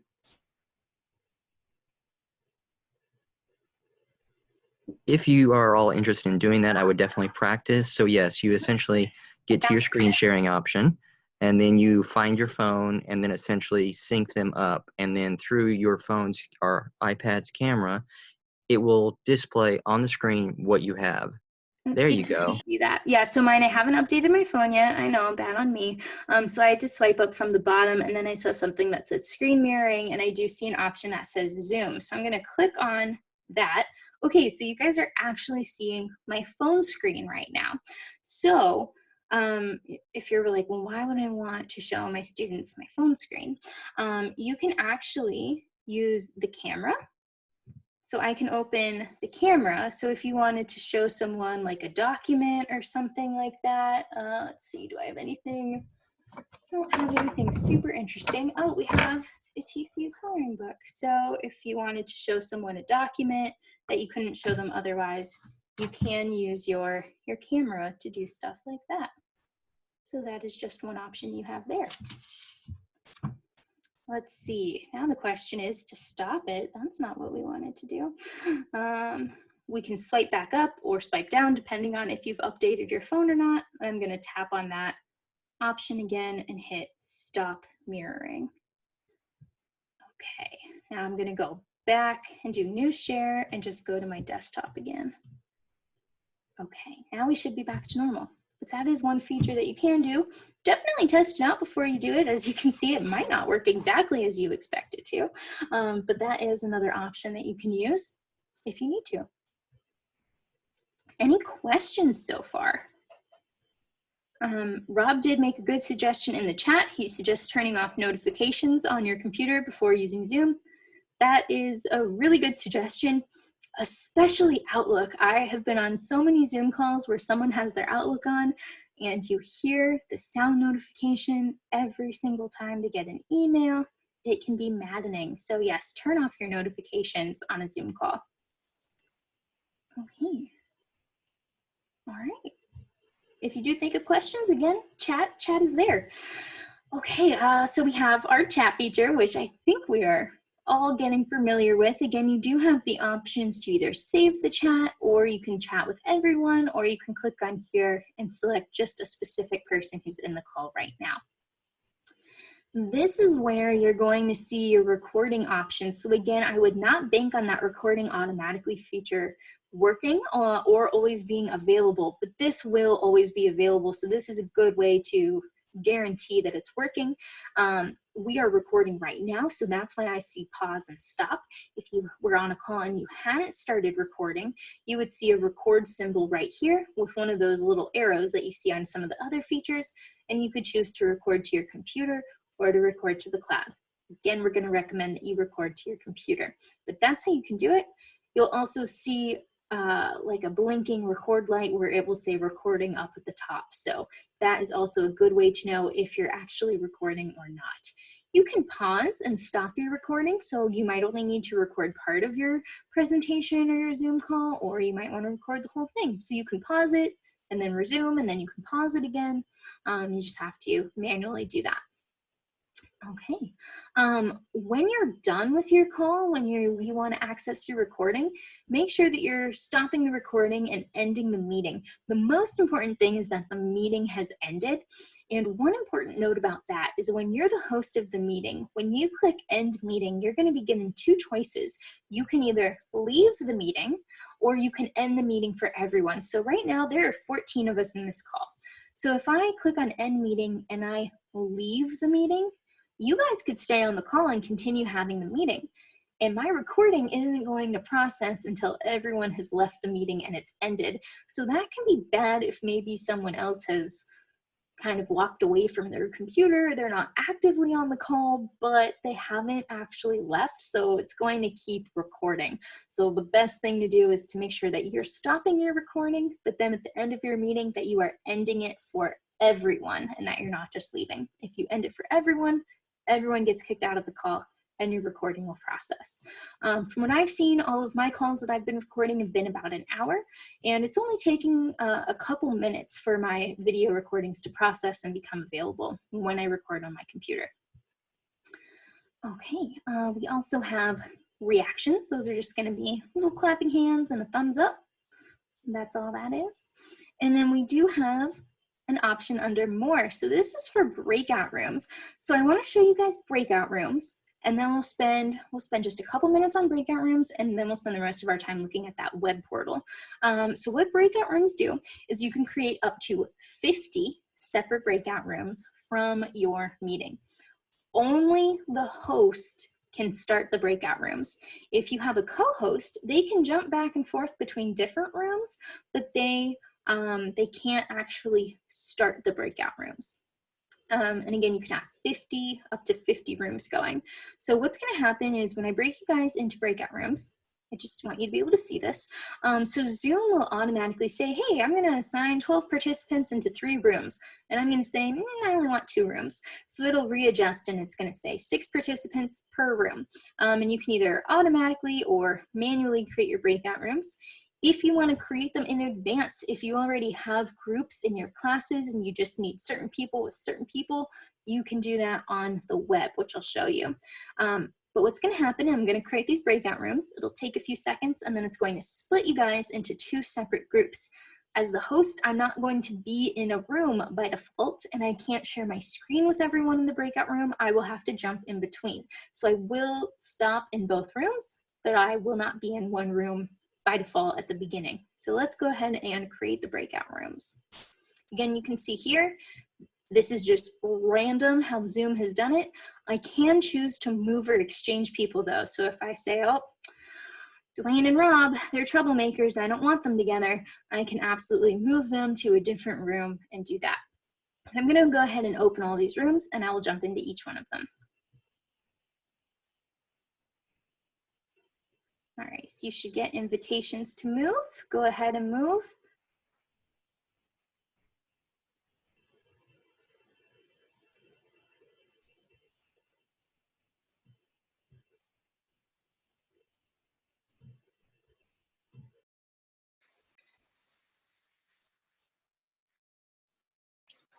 If you are all interested in doing that, I would definitely practice. So yes, you essentially get to your screen sharing option, and then you find your phone and then essentially sync them up. And then through your phone's or iPad's camera, it will display on the screen what you have. There you go.
See that. Yeah, so mine, I haven't updated my phone yet. I know, bad on me. So I had to swipe up from the bottom, and then I saw something that said screen mirroring, and I do see an option that says zoom. So I'm going to click on that. Okay, so you guys are actually seeing my phone screen right now. So if you're like, well, why would I want to show my students my phone screen? You can actually use the camera. So I can open the camera. So if you wanted to show someone like a document or something like that, let's see, do I have anything? I don't have anything super interesting. Oh, we have a TCU coloring book. So if you wanted to show someone a document that you couldn't show them otherwise, you can use your camera to do stuff like that. So that is just one option you have there. Let's see, now the question is to stop it. That's not what we wanted to do. We can swipe back up or swipe down depending on if you've updated your phone or not. I'm gonna tap on that option again and hit stop mirroring. Okay, now I'm gonna go back and do new share and just go to my desktop again. Okay, now we should be back to normal. But that is one feature that you can do. Definitely test it out before you do it. As you can see, it might not work exactly as you expect it to, but that is another option that you can use if you need to. Any questions so far? Rob did make a good suggestion in the chat. He suggests turning off notifications on your computer before using Zoom. That is a really good suggestion, especially Outlook. I have been on so many Zoom calls where someone has their Outlook on, and you hear the sound notification every single time they get an email, it can be maddening. So yes, turn off your notifications on a Zoom call. Okay. All right. If you do think of questions, again, chat is there. Okay, so we have our chat feature, which I think we are all getting familiar with. Again, you do have the options to either save the chat, or you can chat with everyone, or you can click on here and select just a specific person who's in the call right now. This is where you're going to see your recording options. So again, I would not bank on that recording automatically feature working or always being available, but this will always be available. So this is a good way to guarantee that it's working. We are recording right now, so that's why I see pause and stop. If you were on a call and you hadn't started recording, you would see a record symbol right here with one of those little arrows that you see on some of the other features, and you could choose to record to your computer or to record to the cloud. Again, we're going to recommend that you record to your computer, but that's how you can do it. You'll also see like a blinking record light where it will say recording up at the top. So that is also a good way to know if you're actually recording or not. You can pause and stop your recording. So you might only need to record part of your presentation or your Zoom call, or you might want to record the whole thing. So you can pause it and then resume, and then you can pause it again. You just have to manually do that. Okay, when you're done with your call, when you want to access your recording, make sure that you're stopping the recording and ending the meeting. The most important thing is that the meeting has ended. And one important note about that is when you're the host of the meeting, when you click end meeting, you're going to be given two choices. You can either leave the meeting or you can end the meeting for everyone. So right now there are 14 of us in this call. So if I click on end meeting and I leave the meeting, you guys could stay on the call and continue having the meeting. And my recording isn't going to process until everyone has left the meeting and it's ended. So that can be bad if maybe someone else has kind of walked away from their computer. They're not actively on the call, but they haven't actually left. So it's going to keep recording. So the best thing to do is to make sure that you're stopping your recording, but then at the end of your meeting that you are ending it for everyone and that you're not just leaving. If you end it for everyone, everyone gets kicked out of the call and your recording will process. From what I've seen, all of my calls that I've been recording have been about an hour, and it's only taking a couple minutes for my video recordings to process and become available when I record on my computer. Okay, we also have reactions. Those are just gonna be little clapping hands and a thumbs up. That's all that is. And then we do have an option under more. So this is for breakout rooms. So I want to show you guys breakout rooms, and then we'll spend just a couple minutes on breakout rooms, and then we'll spend the rest of our time looking at that web portal. So what breakout rooms do is you can create up to 50 separate breakout rooms from your meeting. Only the host can start the breakout rooms. If you have a co-host, they can jump back and forth between different rooms, but they can't actually start the breakout rooms. And again, you can have up to 50 rooms going. So what's going to happen is when I break you guys into breakout rooms, I just want you to be able to see this. So Zoom will automatically say, hey, I'm going to assign 12 participants into 3 rooms. And I'm going to say, I only want 2 rooms. So it'll readjust and it's going to say 6 participants per room. And you can either automatically or manually create your breakout rooms. If you want to create them in advance, if you already have groups in your classes and you just need certain people with certain people, you can do that on the web, which I'll show you. But what's going to happen, I'm going to create these breakout rooms. It'll take a few seconds, and then it's going to split you guys into 2 separate groups. As the host, I'm not going to be in a room by default, and I can't share my screen with everyone in the breakout room. I will have to jump in between. So I will stop in both rooms, but I will not be in one room by default at the beginning. So let's go ahead and create the breakout rooms. Again, you can see here, this is just random how Zoom has done it. I can choose to move or exchange people though. So if I say, oh, Dwayne and Rob, they're troublemakers, I don't want them together, I can absolutely move them to a different room and do that. And I'm gonna go ahead and open all these rooms and I will jump into each one of them. All right, so you should get invitations to move. Go ahead and move.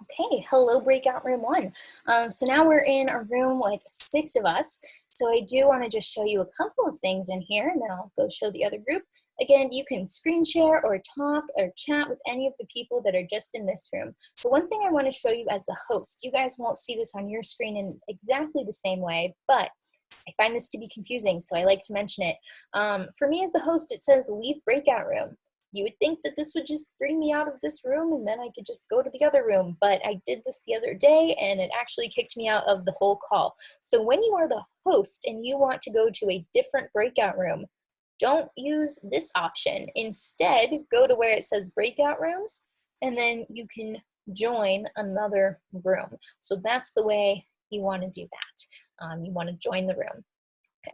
Okay, hello breakout room one. So now we're in a room with 6 of us. So I do want to just show you a couple of things in here and then I'll go show the other group. Again, you can screen share or talk or chat with any of the people that are just in this room. But one thing I want to show you as the host, you guys won't see this on your screen in exactly the same way, but I find this to be confusing, so I like to mention it. For me as the host, it says leave breakout room. You would think that this would just bring me out of this room and then I could just go to the other room, but I did this the other day and it actually kicked me out of the whole call. So when you are the host and you want to go to a different breakout room, don't use this option. Instead, go to where it says breakout rooms and then you can join another room. So that's the way you want to do that. You want to join the room.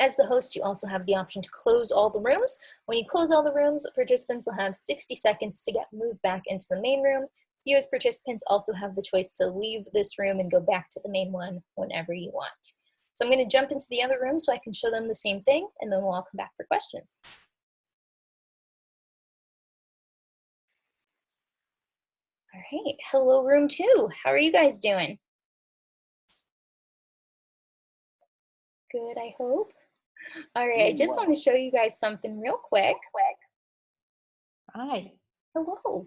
As the host, you also have the option to close all the rooms. When you close all the rooms, participants will have 60 seconds to get moved back into the main room. You as participants also have the choice to leave this room and go back to the main one whenever you want. So I'm going to jump into the other room so I can show them the same thing, and then we'll all come back for questions. All right, hello room 2. How are you guys doing? Good, I hope. All right, I just want to show you guys something real quick.
Hi.
Hello.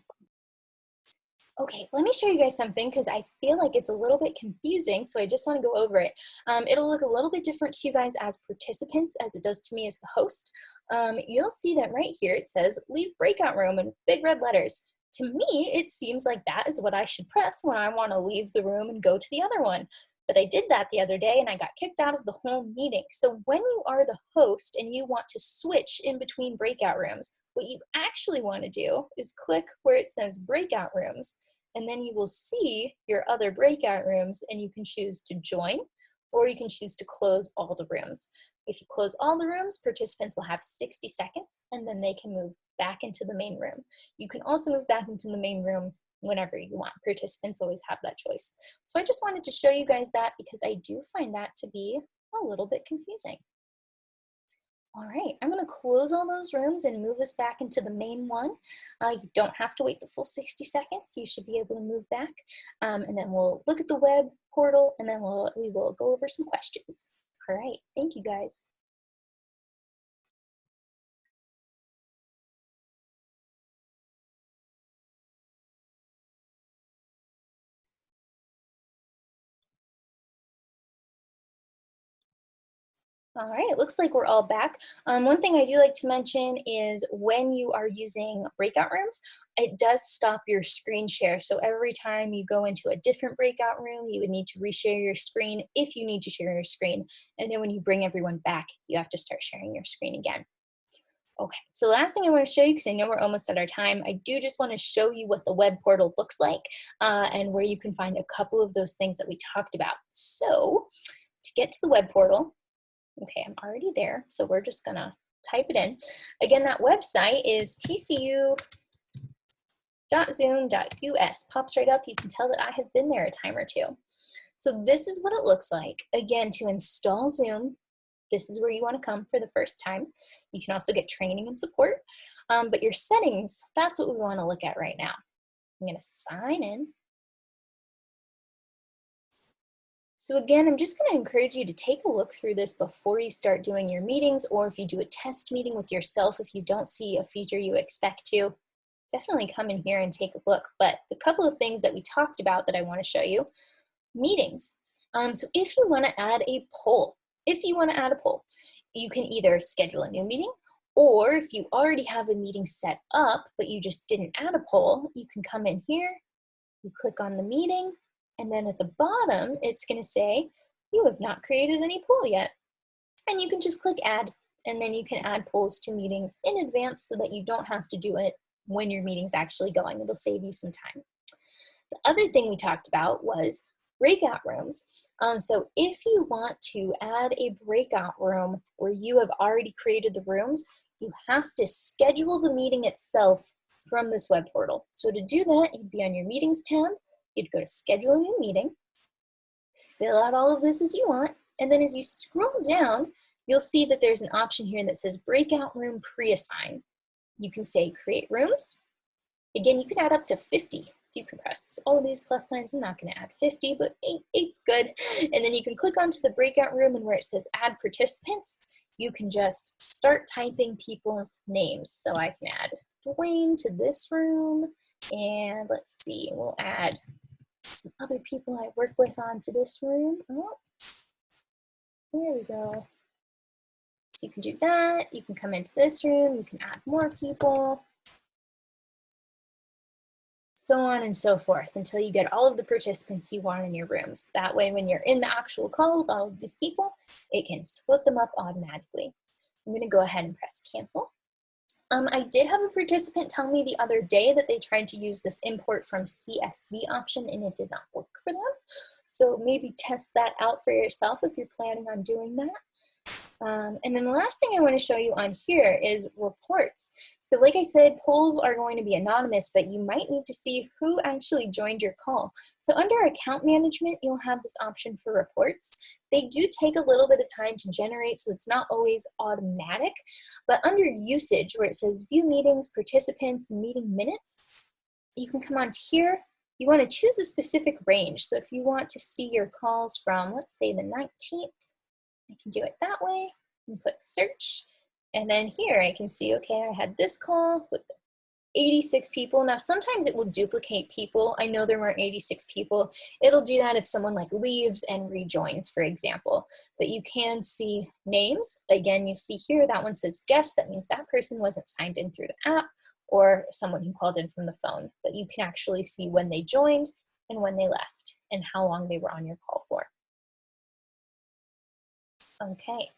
Okay, let me show you guys something because I feel like it's a little bit confusing, so I just want to go over it. It'll look a little bit different to you guys as participants as it does to me as the host. You'll see that right here it says leave breakout room in big red letters. To me, it seems like that is what I should press when I want to leave the room and go to the other one. But I did that the other day and I got kicked out of the whole meeting. So when you are the host and you want to switch in between breakout rooms, what you actually want to do is click where it says breakout rooms, and then you will see your other breakout rooms and you can choose to join or you can choose to close all the rooms. If you close all the rooms, participants will have 60 seconds and then they can move back into the main room. You can also move back into the main room whenever you want. Participants always have that choice. So I just wanted to show you guys that because I do find that to be a little bit confusing. All right, I'm going to close all those rooms and move us back into the main one. You don't have to wait the full 60 seconds. You should be able to move back. And then we'll look at the web portal and then we will go over some questions. All right, thank you guys. All right, it looks like we're all back. One thing I do like to mention is when you are using breakout rooms, it does stop your screen share. So every time you go into a different breakout room, you would need to reshare your screen if you need to share your screen. And then when you bring everyone back, you have to start sharing your screen again. Okay, so the last thing I want to show you, because I know we're almost at our time, I do just want to show you what the web portal looks like and where you can find a couple of those things that we talked about. So to get to the web portal, okay, I'm already there, so we're just gonna type it in. Again, that website is tcu.zoom.us. Pops right up. You can tell that I have been there a time or two. So this is what it looks like. Again, to install Zoom, this is where you want to come for the first time. You can also get training and support, but your settings, that's what we want to look at right now. I'm gonna sign in. So again, I'm just going to encourage you to take a look through this before you start doing your meetings, or if you do a test meeting with yourself, if you don't see a feature you expect to, definitely come in here and take a look. But the couple of things that we talked about that I want to show you, meetings. So if you want to add a poll, you can either schedule a new meeting, or if you already have a meeting set up, but you just didn't add a poll, you can come in here, you click on the meeting, and then at the bottom, it's going to say, you have not created any poll yet. And you can just click add, and then you can add polls to meetings in advance so that you don't have to do it when your meeting's actually going. It'll save you some time. The other thing we talked about was breakout rooms. So if you want to add a breakout room where you have already created the rooms, you have to schedule the meeting itself from this web portal. So to do that, you'd be on your meetings tab, you'd go to schedule a new meeting, fill out all of this as you want, and then as you scroll down, you'll see that there's an option here that says breakout room pre-assign. You can say create rooms, Again, you can add up to 50. So you can press all of these plus signs. I'm not going to add 50, but eight's good. And then you can click onto the breakout room, and where it says add participants, you can just start typing people's names. So I can add Dwayne to this room, and let's see, we'll add some other people I work with onto this room. Oh, there we go. So you can do that. You can come into this room. You can add more people. So on and so forth until you get all of the participants you want in your rooms. That way, when you're in the actual call with all of these people, it can split them up automatically. I'm going to go ahead and press cancel. I did have a participant tell me the other day that they tried to use this import from CSV option and it did not work for them. So maybe test that out for yourself if you're planning on doing that. And then the last thing I want to show you on here is reports. So like I said, polls are going to be anonymous, but you might need to see who actually joined your call. So under account management, you'll have this option for reports. They do take a little bit of time to generate, so it's not always automatic. But under usage, where it says view meetings, participants, meeting minutes, you can come onto here. You want to choose a specific range. So if you want to see your calls from, let's say, the 19th, I can do it that way and click search. And then here I can see, okay, I had this call with 86 people. Now, sometimes it will duplicate people. I know there weren't 86 people. It'll do that if someone like leaves and rejoins, for example. But you can see names. Again, you see here, that one says guest. That means that person wasn't signed in through the app or someone who called in from the phone. But you can actually see when they joined and when they left and how long they were on your call for. Okay.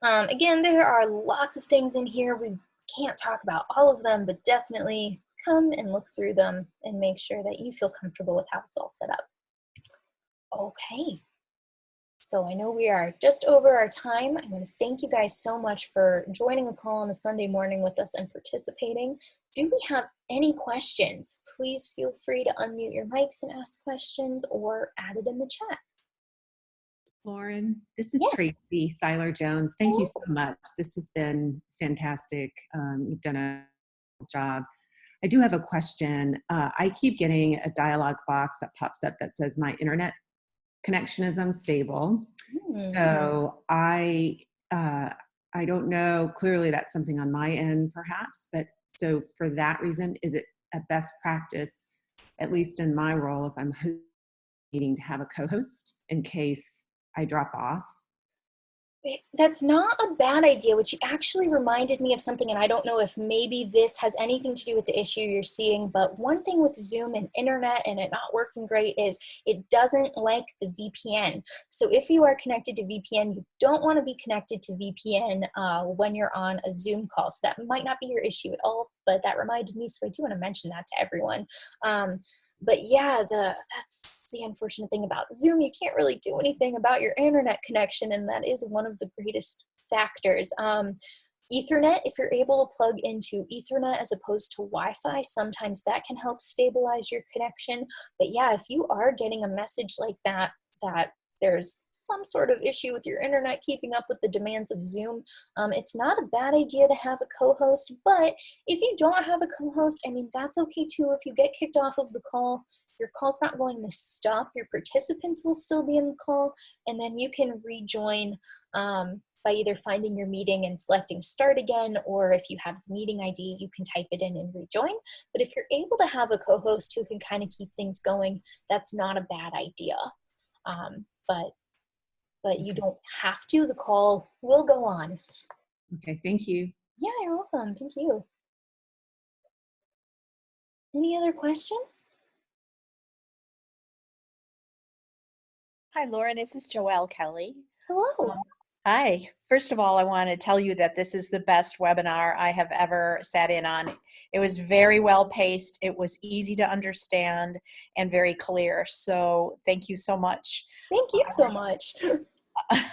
Again, there are lots of things in here. We can't talk about all of them, but definitely come and look through them and make sure that you feel comfortable with how it's all set up. Okay. So I know we are just over our time. I want to thank you guys so much for joining a call on a Sunday morning with us and participating. Do we have any questions? Please feel free to unmute your mics and ask questions or add it in the chat.
Lauren, this is Tracy Seiler Jones. Thank you so much. This has been fantastic. You've done a good job. I do have a question. I keep getting a dialog box that pops up that says my internet connection is unstable. So I don't know. Clearly, that's something on my end, perhaps. But so for that reason, is it a best practice, at least in my role, if I'm needing to have a co-host in case I drop off?
That's not a bad idea, which actually reminded me of something, and I don't know if maybe this has anything to do with the issue you're seeing, but one thing with Zoom and internet and it not working great is it doesn't like the VPN. So if you are connected to VPN, you don't want to be connected to VPN when you're on a Zoom call. So that might not be your issue at all, but that reminded me, so I do want to mention that to everyone. But yeah, that's the unfortunate thing about Zoom. You can't really do anything about your internet connection, and that is one of the greatest factors. Ethernet, if you're able to plug into Ethernet as opposed to Wi-Fi, sometimes that can help stabilize your connection. But yeah, if you are getting a message like that there's some sort of issue with your internet keeping up with the demands of Zoom, it's not a bad idea to have a co-host. But if you don't have a co-host, I mean, that's okay too. If you get kicked off of the call, your call's not going to stop. Your participants will still be in the call, and then you can rejoin by either finding your meeting and selecting start again, or if you have the meeting ID, you can type it in and rejoin. But if you're able to have a co-host who can kind of keep things going, that's not a bad idea. But you don't have to. The call will go on.
Okay, thank you.
Yeah, you're welcome. Thank you. Any other questions?
Hi, Lauren. This is Joelle Kelly.
Hello.
Hi. First of all, I want to tell you that this is the best webinar I have ever sat in on. It was very well paced. It was easy to understand and very clear. So thank you so much.
Thank you so much.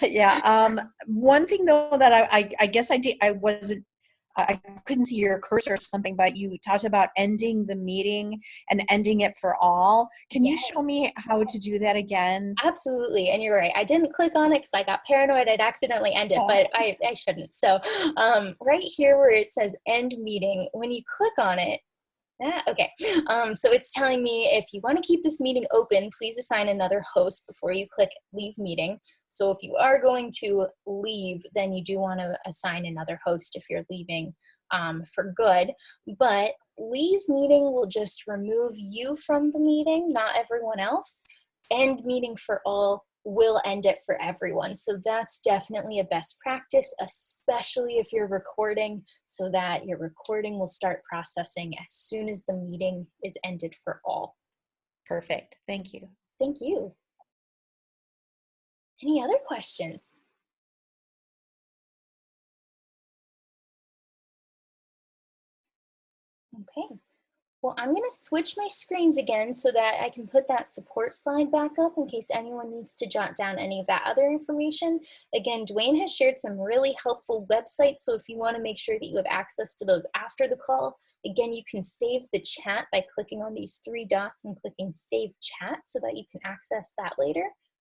Yeah. One thing though that I guess I couldn't see your cursor or something, but you talked about ending the meeting and ending it for all. Can you show me how to do that again?
Absolutely. And you're right. I didn't click on it because I got paranoid. I'd accidentally end it, but I shouldn't. So right here where it says end meeting, when you click on it, Okay, so it's telling me if you want to keep this meeting open, please assign another host before you click leave meeting. So if you are going to leave, then you do want to assign another host if you're leaving for good. But leave meeting will just remove you from the meeting, not everyone else. End meeting for all will end it for everyone. So that's definitely a best practice, especially if you're recording, so that your recording will start processing as soon as the meeting is ended for all.
Perfect. Thank you.
Thank you. Any other questions? Okay. Well, I'm going to switch my screens again so that I can put that support slide back up in case anyone needs to jot down any of that other information. Again, Dwayne has shared some really helpful websites, so if you want to make sure that you have access to those after the call, again, you can save the chat by clicking on these 3 dots and clicking Save Chat so that you can access that later.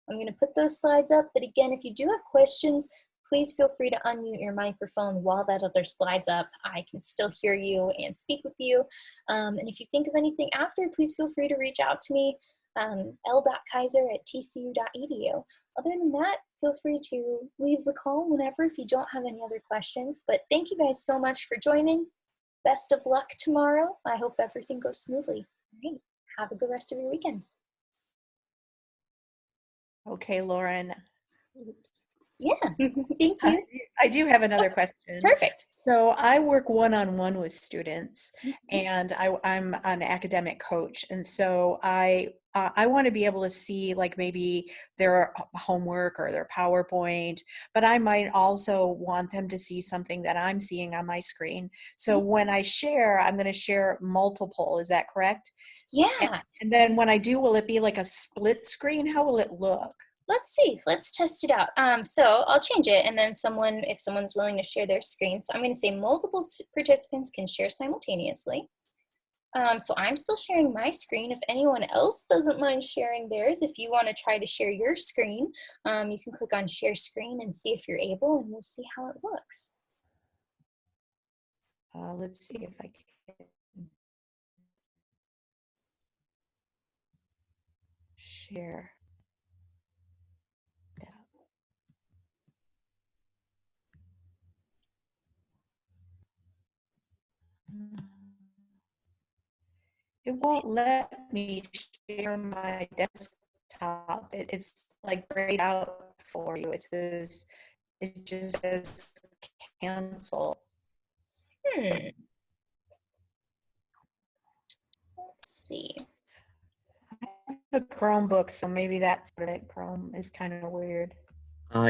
I'm going to put those slides up, but again, if you do have questions, please feel free to unmute your microphone while that other slide's up. I can still hear you and speak with you. And if you think of anything after, please feel free to reach out to me, l.kaiser@tcu.edu. Other than that, feel free to leave the call whenever if you don't have any other questions. But thank you guys so much for joining. Best of luck tomorrow. I hope everything goes smoothly. All right. Have a good rest of your weekend.
Okay, Lauren. Oops.
Yeah, thank you.
I do have another question.
Perfect.
So I work one-on-one with students, and I'm an academic coach, and so I want to be able to see like maybe their homework or their PowerPoint, but I might also want them to see something that I'm seeing on my screen. So when I share, I'm going to share multiple. Is that correct?
Yeah.
And then when I do, will it be like a split screen? How will it look?
Let's see, let's test it out. So I'll change it, and then if someone's willing to share their screen. So I'm going to say multiple participants can share simultaneously. So I'm still sharing my screen. If anyone else doesn't mind sharing theirs, if you want to try to share your screen, you can click on share screen and see if you're able, and we'll see how it looks.
Let's see if I can share. It won't let me share my desktop. It's like grayed out for you. It just says cancel.
Let's see.
I have a Chromebook, so maybe that's what it. Chrome is kind of weird.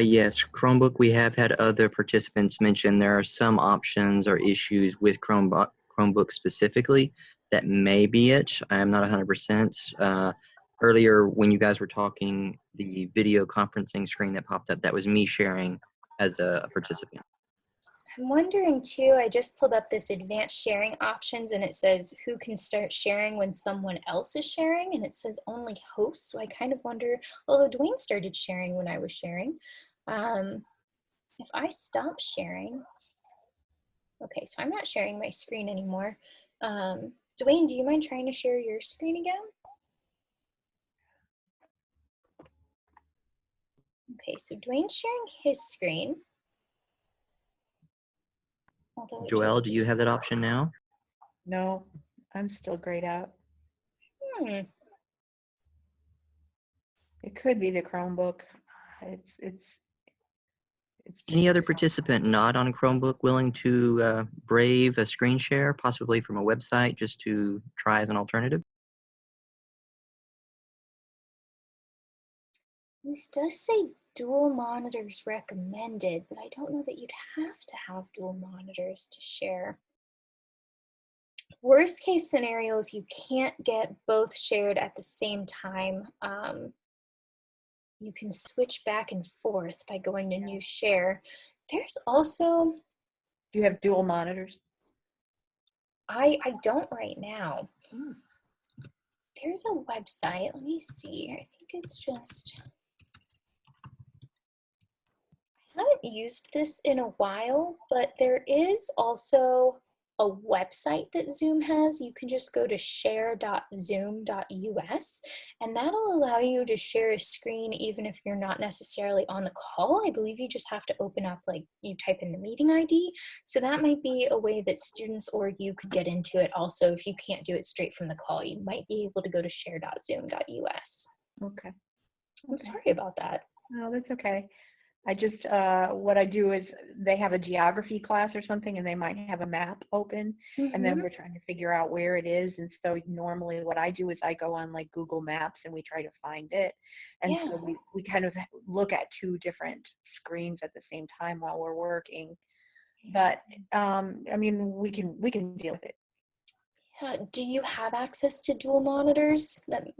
Yes, Chromebook, we have had other participants mention there are some options or issues with Chromebook specifically. That may be it. I am not 100%. Earlier, when you guys were talking, the video conferencing screen that popped up, that was me sharing as a participant.
I'm wondering too, I just pulled up this advanced sharing options, and it says who can start sharing when someone else is sharing, and it says only hosts. So I kind of wonder, although Dwayne started sharing when I was sharing, if I stop sharing, okay, so I'm not sharing my screen anymore. Dwayne, do you mind trying to share your screen again? Okay, so Dwayne's sharing his screen.
Joelle, do you have that option now?
No, I'm still grayed out.
Hmm.
It could be the Chromebook. It's
Any other participant not on Chromebook willing to brave a screen share, possibly from a website, just to try as an alternative?
This does say dual monitors recommended, but I don't know that you'd have to have dual monitors to share. Worst case scenario, if you can't get both shared at the same time, you can switch back and forth by going to new share. There's also...
Do you have dual monitors?
I don't right now. There's a website, let me see. I think it's just... I haven't used this in a while, but there is also a website that Zoom has. You can just go to share.zoom.us, and that'll allow you to share a screen even if you're not necessarily on the call. I believe you just have to open up, like you type in the meeting ID. So that might be a way that students or you could get into it also. If you can't do it straight from the call, you might be able to go to share.zoom.us.
Okay.
I'm sorry about that.
No, that's okay. I just, what I do is they have a geography class or something and they might have a map open and then we're trying to figure out where it is. And so normally what I do is I go on like Google Maps and we try to find it. And
Yeah.
so we kind of look at two different screens at the same time while we're working. But, I mean, we can deal with it.
Do you have access to dual monitors?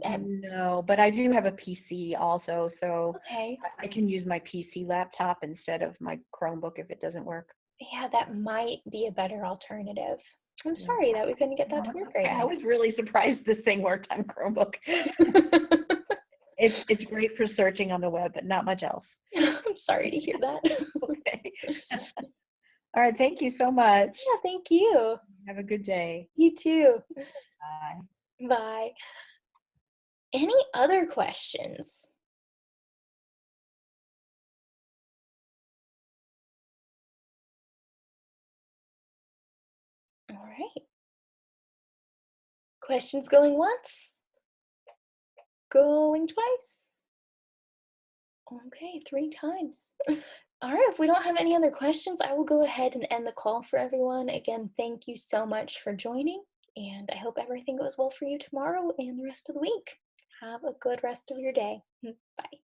No, but I do have a PC also, so
Okay.
I can use my PC laptop instead of my Chromebook if it doesn't work.
Yeah, that might be a better alternative. I'm
Yeah.
sorry that we couldn't get that to work right
I
now.
was really surprised this thing worked on Chromebook. It's great for searching on the web, but not much else.
I'm sorry to hear that.
Okay. All right, thank you so much.
Yeah, thank you.
Have a good day.
You too.
Bye.
Bye. Any other questions? All right. Questions going once? Going twice? Okay, 3 times. All right, if we don't have any other questions, I will go ahead and end the call for everyone. Again, thank you so much for joining, and I hope everything goes well for you tomorrow and the rest of the week. Have a good rest of your day. Bye.